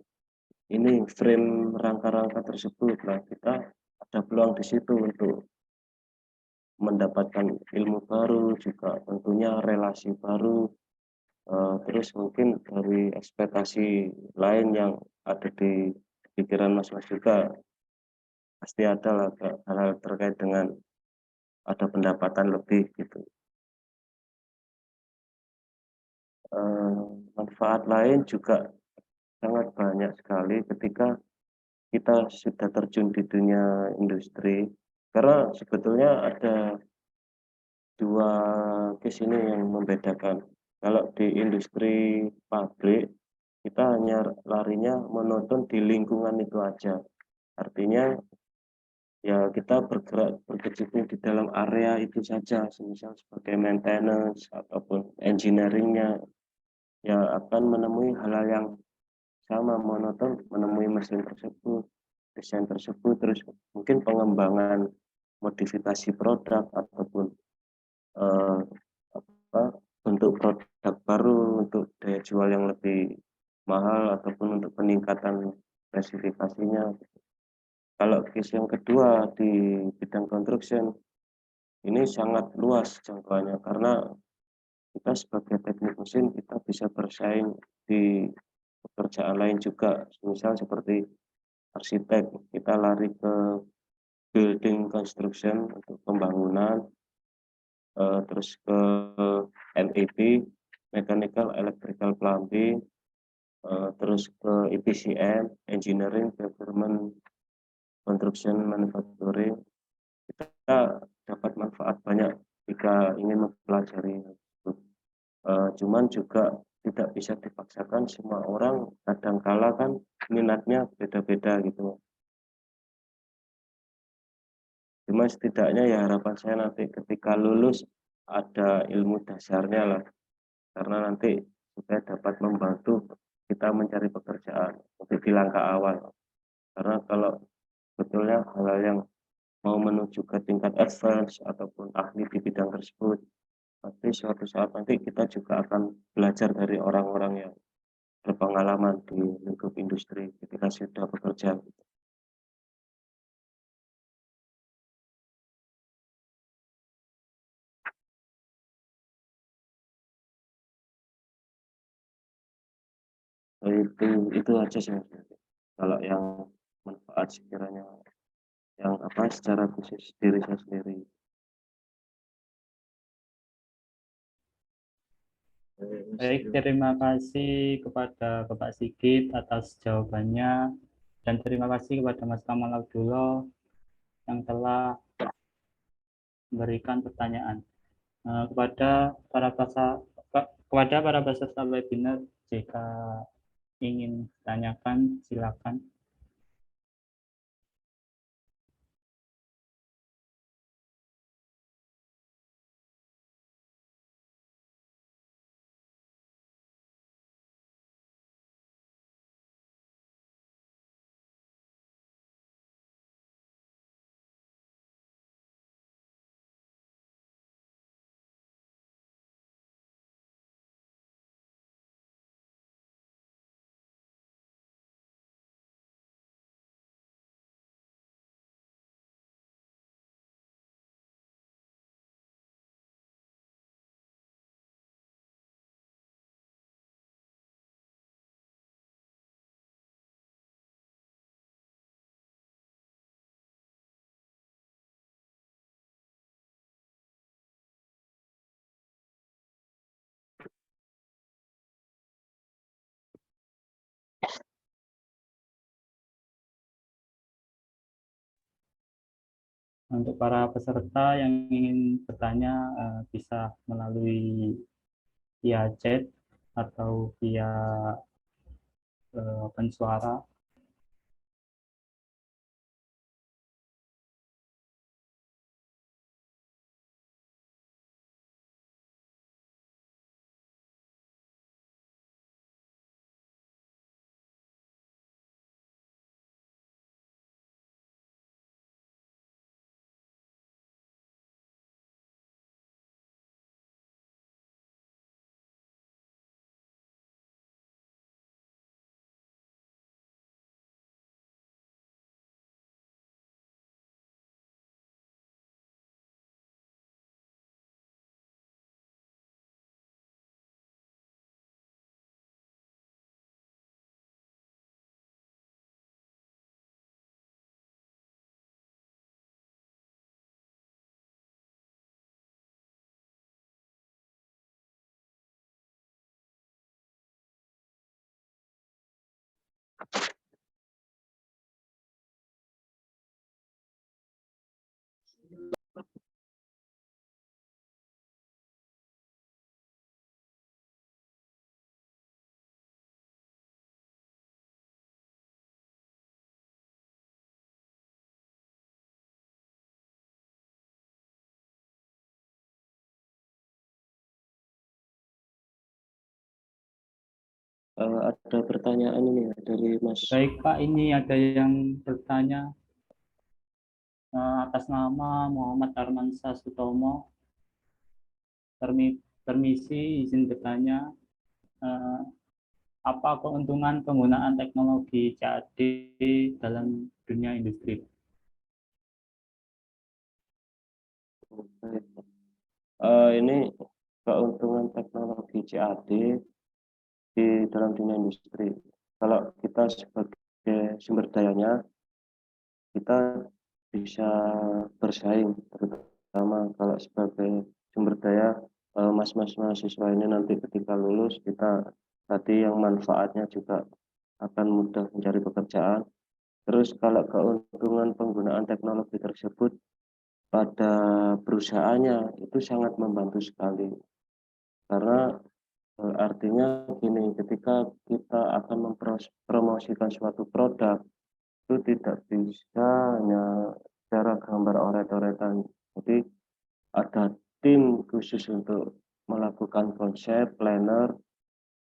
ini frame rangka-rangka tersebut. Nah, kita ada peluang di situ untuk mendapatkan ilmu baru, juga tentunya relasi baru, terus mungkin dari ekspektasi lain yang ada di pikiran Mas-mas juga pasti ada lah hal-hal terkait dengan ada pendapatan lebih gitu. Manfaat lain juga sangat banyak sekali ketika kita sudah terjun di dunia industri, karena sebetulnya ada 2 case ini yang membedakan. Kalau di industri pabrik, kita hanya larinya monoton di lingkungan itu aja. Artinya ya kita berkecimpung di dalam area itu saja, misal sebagai maintenance ataupun engineering-nya, ya akan menemui hal-hal yang sama, monoton, menemui mesin tersebut, desain tersebut, terus mungkin pengembangan modifikasi produk ataupun eh, bentuk produk baru untuk daya jual yang lebih mahal ataupun untuk peningkatan spesifikasinya. Kalau case yang kedua di bidang construction ini sangat luas jangkauannya, karena kita sebagai teknik mesin kita bisa bersaing di pekerjaan lain juga, misal seperti arsitek, kita lari ke building construction untuk pembangunan, terus ke MEP, mechanical, electrical, plumbing, terus ke EPCM, engineering, procurement, construction, manufacturing. Kita dapat manfaat banyak jika ingin mempelajari tersebut. Cuman juga tidak bisa dipaksakan, semua orang kadangkala kan minatnya beda-beda gitu. Cuma setidaknya ya harapan saya nanti ketika lulus ada ilmu dasarnya lah, karena nanti supaya dapat membantu kita mencari pekerjaan untuk di langkah awal. Karena kalau sebetulnya hal-hal yang mau menuju ke tingkat advance ataupun ahli di bidang tersebut, tapi suatu saat nanti kita juga akan belajar dari orang-orang yang berpengalaman di lingkup industri ketika sudah bekerja. Itu aja sih Mas. Kalau yang manfaat sekiranya yang apa secara khusus diri saya sendiri. Baik, terima kasih kepada Bapak Sigit atas jawabannya, dan terima kasih kepada Mas Kamal Abdullah yang telah memberikan pertanyaan. Kepada para peserta webinar, jika ingin tanyakan, silakan. Untuk para peserta yang ingin bertanya, bisa melalui via chat atau via pensuara. Ada pertanyaan ini ya dari Mas. Baik Pak, ini ada yang bertanya atas nama Muhammad Armansyah Sutomo. Permisi, izin bertanya, apa keuntungan penggunaan teknologi CAD dalam dunia industri? Ini keuntungan teknologi CAD di dalam dunia industri. Kalau kita sebagai sumber dayanya, kita bisa bersaing, terutama kalau sebagai sumber daya mas-mas mahasiswa ini nanti ketika lulus kita tadi yang manfaatnya juga akan mudah mencari pekerjaan. Terus kalau keuntungan penggunaan teknologi tersebut pada perusahaannya itu sangat membantu sekali karena artinya gini, ketika kita akan mempromosikan suatu produk itu tidak bisa hanya secara gambar oret-oretan. Jadi ada tim khusus untuk melakukan konsep, planner,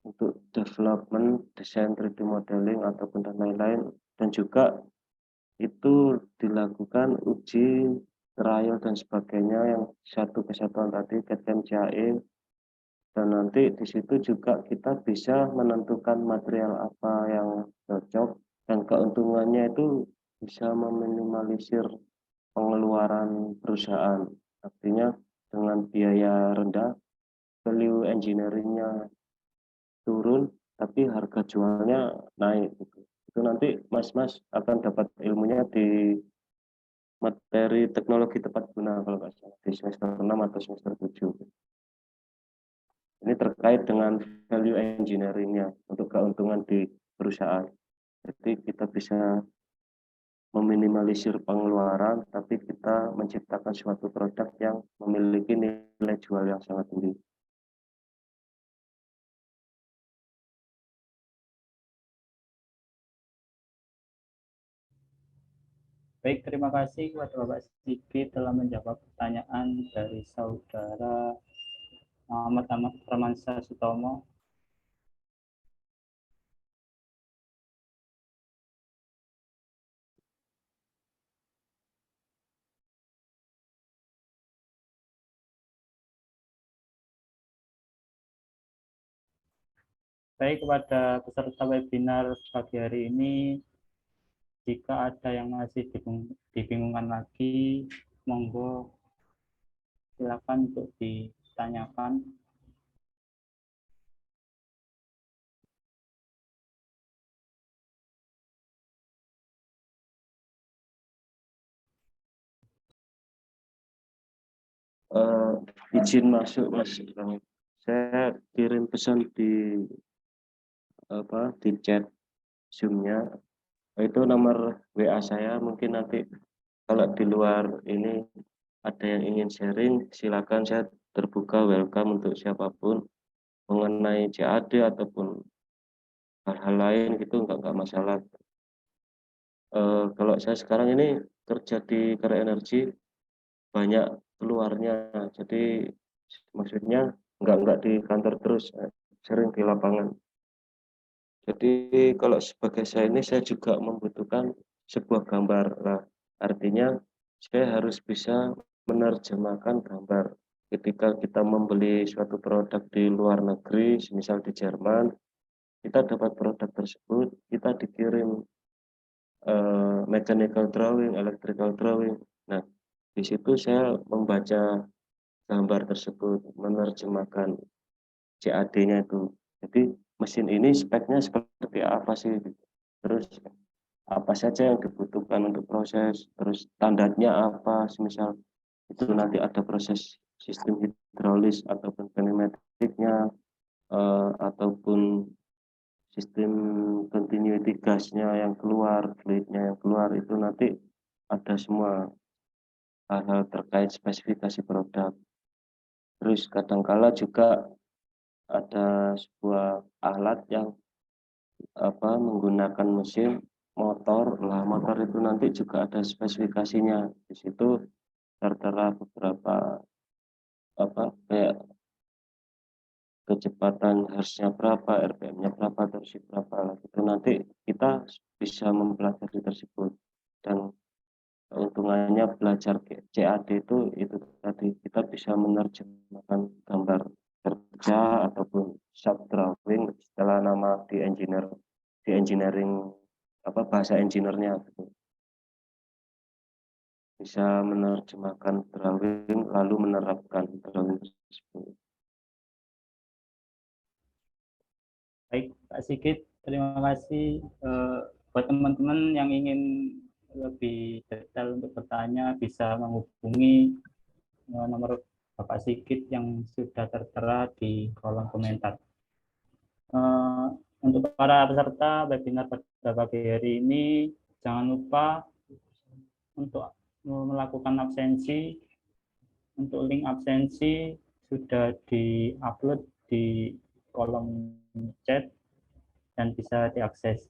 untuk development, desain 3D modeling ataupun dan lain-lain, dan juga itu dilakukan uji, trial dan sebagainya yang satu kesatuan tadi, CAD/CAM CAE, dan nanti di situ juga kita bisa menentukan material apa yang cocok dan keuntungannya itu bisa meminimalisir pengeluaran perusahaan. Artinya dengan biaya rendah, value engineering-nya turun, tapi harga jualnya naik gitu. Itu nanti mas-mas akan dapat ilmunya di materi teknologi tepat guna kalau nggak salah di semester 6 atau semester 7. Ini terkait dengan value engineering-nya untuk keuntungan di perusahaan. Jadi kita bisa meminimalisir pengeluaran, tapi kita menciptakan suatu produk yang memiliki nilai jual yang sangat tinggi. Baik, terima kasih kepada Bapak Sigit telah menjawab pertanyaan dari saudara Muhammad Ahmad Ramansa Sutomo. Baik, kepada peserta webinar pagi hari ini, jika ada yang masih dibingungkan lagi, monggo silakan untuk ditanyakan. Izin masuk mas, saya kirim pesan di chat Zoom-nya. Itu nomor WA saya, mungkin nanti kalau di luar ini ada yang ingin sharing, silakan, saya terbuka, welcome untuk siapapun mengenai CAD ataupun hal-hal lain gitu, nggak masalah. Kalau saya sekarang ini kerja di Kara Energi banyak keluarnya, jadi maksudnya nggak di kantor terus, sering di lapangan. Jadi kalau sebagai saya ini saya juga membutuhkan sebuah gambar. Nah, artinya saya harus bisa menerjemahkan gambar. Ketika kita membeli suatu produk di luar negeri, misal di Jerman, kita dapat produk tersebut, kita dikirim mechanical drawing, electrical drawing. Nah, di situ saya membaca gambar tersebut, menerjemahkan CAD-nya itu. Jadi mesin ini speknya seperti apa sih? Terus apa saja yang dibutuhkan untuk proses, terus standarnya apa, misal itu nanti ada proses sistem hidrolis ataupun pneumatiknya, ataupun sistem continuity gasnya yang keluar, fluidnya yang keluar, itu nanti ada semua hal-hal terkait spesifikasi produk. Terus kadangkala juga ada sebuah alat yang menggunakan mesin motor. Lah motor itu nanti juga ada spesifikasinya. Di situ tertera beberapa kayak kecepatan harusnya berapa, RPM-nya berapa, torsi berapa. Itu nanti kita bisa mempelajari tersebut. Dan keuntungannya belajar CAD itu tadi kita bisa menerjemahkan gambar kerja ataupun shop drawing setelah nama di engineering bahasa engineer-nya gitu. Bisa menerjemahkan drawing lalu menerapkan drawing tersebut. Baik, Pak Sigit, terima kasih. Buat teman-teman yang ingin lebih detail untuk bertanya bisa menghubungi nomor Bapak Sigit yang sudah tertera di kolom komentar. Untuk para peserta webinar pada pagi hari ini, jangan lupa untuk melakukan absensi. Untuk link absensi sudah di-upload di kolom chat dan bisa diakses.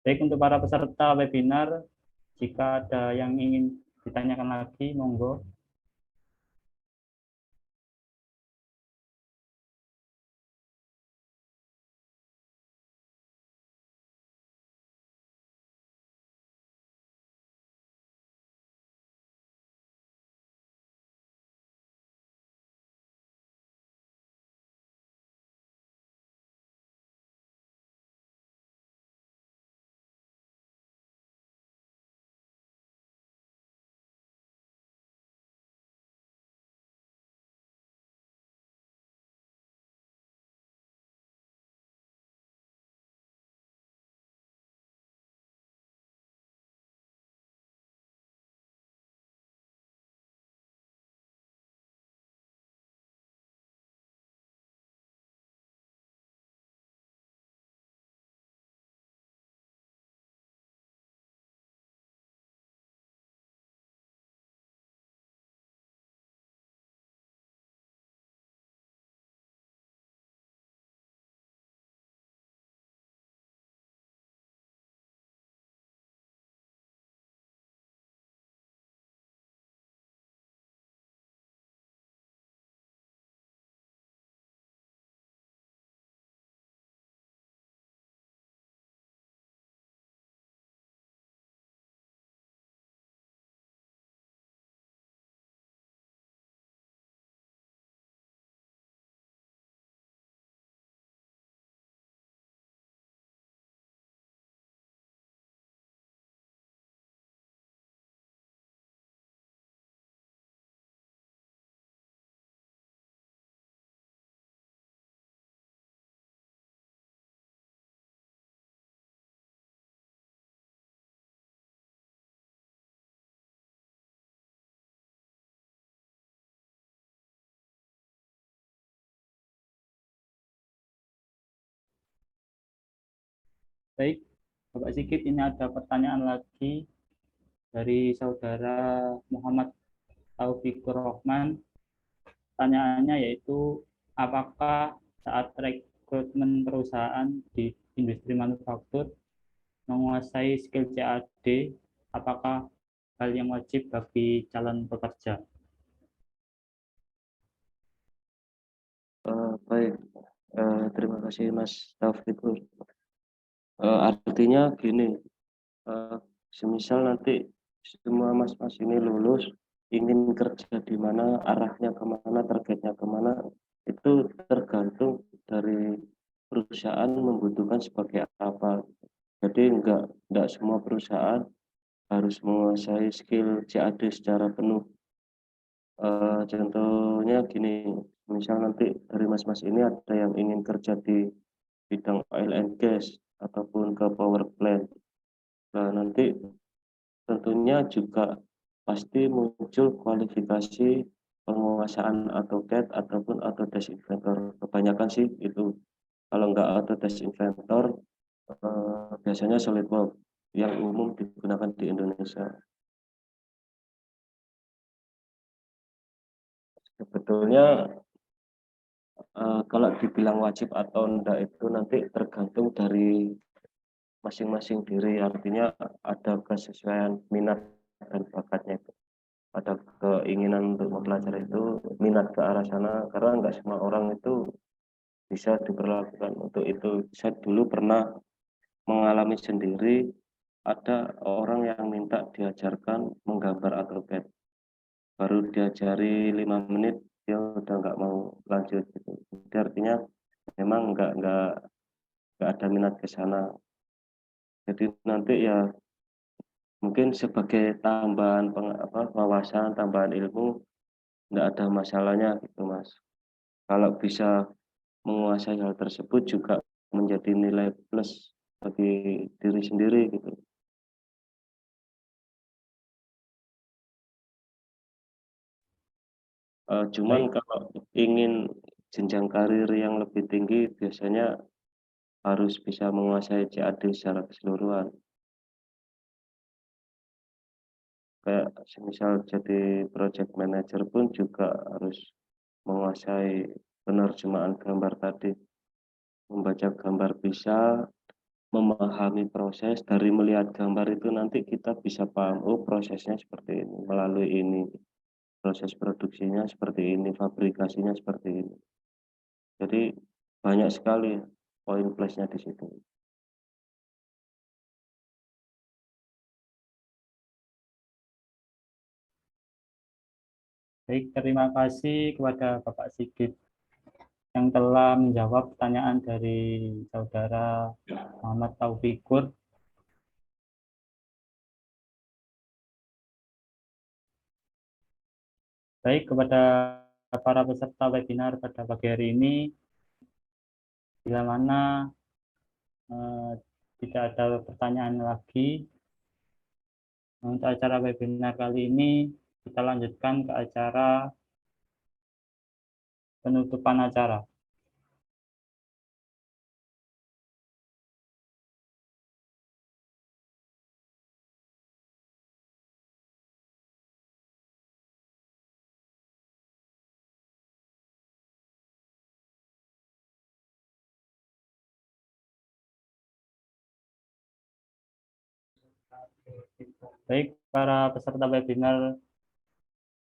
Baik, untuk para peserta webinar, jika ada yang ingin ditanyakan lagi, monggo. Baik, Bapak Sigit, ini ada pertanyaan lagi dari saudara Muhammad Taufikur Rahman. Pertanyaannya yaitu, apakah saat rekrutmen perusahaan di industri manufaktur menguasai skill CAD, apakah hal yang wajib bagi calon pekerja? Baik, terima kasih Mas Taufikur. Artinya gini, semisal nanti semua mas-mas ini lulus, ingin kerja di mana, arahnya kemana, targetnya kemana, itu tergantung dari perusahaan membutuhkan sebagai apa. Jadi enggak semua perusahaan harus menguasai skill CAD secara penuh. Contohnya gini, misal nanti dari mas-mas ini ada yang ingin kerja di bidang oil and gas ataupun ke power plant. Nah, nanti tentunya juga pasti muncul kualifikasi penguasaan AutoCAD ataupun Autodesk Inventor. Kebanyakan sih itu. Kalau nggak Autodesk Inventor, biasanya SolidWorks yang umum digunakan di Indonesia. Sebetulnya kalau dibilang wajib atau enggak itu nanti tergantung dari masing-masing diri. Artinya ada kesesuaian minat dan bakatnya itu. Ada keinginan untuk mempelajari itu, minat ke arah sana, karena enggak semua orang itu bisa diperlakukan untuk itu. Saya dulu pernah mengalami sendiri, ada orang yang minta diajarkan menggambar AutoCAD. Baru diajari 5 menit, dia udah nggak mau lanjut gitu. Jadi artinya memang nggak ada minat ke sana. Jadi nanti ya mungkin sebagai tambahan wawasan, tambahan ilmu, enggak ada masalahnya gitu, Mas. Kalau bisa menguasai hal tersebut juga menjadi nilai plus bagi diri sendiri gitu. Cuman Baik. kalau ingin jenjang karir yang lebih tinggi biasanya harus bisa menguasai CAD secara keseluruhan. Kayak semisal jadi project manager pun juga harus menguasai penerjemahan gambar tadi. Membaca gambar bisa, memahami proses, dari melihat gambar itu nanti kita bisa paham, oh prosesnya seperti ini, melalui ini, proses produksinya seperti ini, fabrikasinya seperti ini. Jadi banyak sekali poin plusnya di situ. Baik, terima kasih kepada Bapak Sigit yang telah menjawab pertanyaan dari saudara Muhammad Taufikur. Baik, kepada para peserta webinar pada pagi hari ini, bila mana tidak ada pertanyaan lagi, untuk acara webinar kali ini kita lanjutkan ke acara penutupan acara. Baik, para peserta webinar,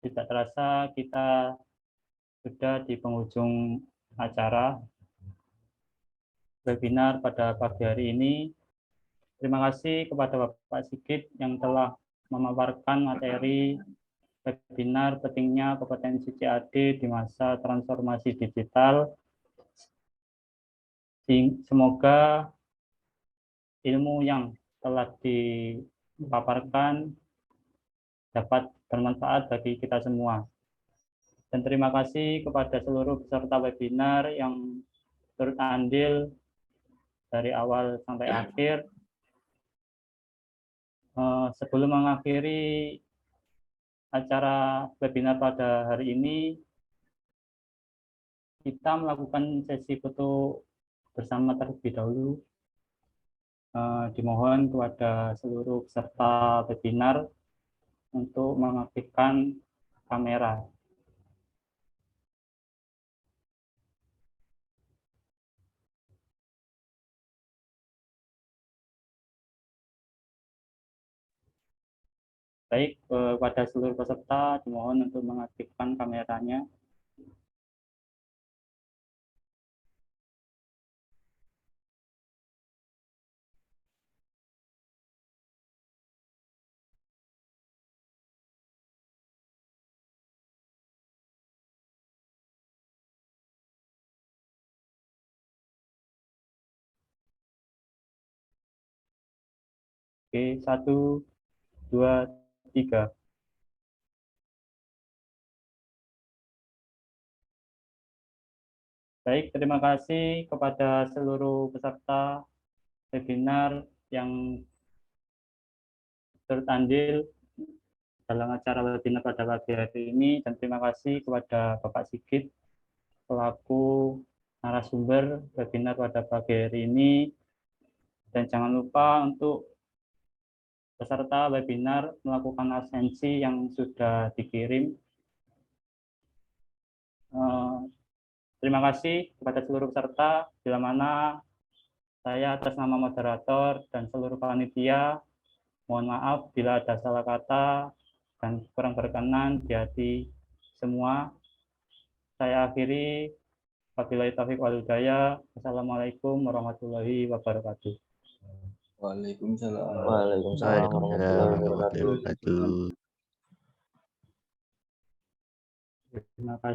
tidak terasa kita sudah di penghujung acara webinar pada pagi hari ini. Terima kasih kepada Bapak Sigit yang telah memaparkan materi webinar pentingnya kompetensi CAD di masa transformasi digital. Semoga ilmu yang telah dipaparkan dapat bermanfaat bagi kita semua. Dan terima kasih kepada seluruh peserta webinar yang turut andil dari awal sampai akhir. Sebelum mengakhiri acara webinar pada hari ini, kita melakukan sesi foto bersama terlebih dahulu. Dimohon kepada seluruh peserta webinar untuk mengaktifkan kamera. Baik, kepada seluruh peserta dimohon untuk mengaktifkan kameranya. Oke, 1, 2, 3. Baik, terima kasih kepada seluruh peserta webinar yang turut andil dalam acara webinar pada pagi hari ini, dan terima kasih kepada Bapak Sigit selaku narasumber webinar pada pagi hari ini. Dan jangan lupa untuk peserta webinar melakukan absensi yang sudah dikirim. Terima kasih kepada seluruh peserta, bila mana saya atas nama moderator dan seluruh panitia, mohon maaf bila ada salah kata dan kurang berkenan di hati semua. Saya akhiri. Wabillahi taufiq wal hidayah. Wassalamualaikum warahmatullahi wabarakatuh. Waalaikumsalam. Waalaikumsalam warahmatullahi wabarakatuh. wabarakatuh. Terima kasih.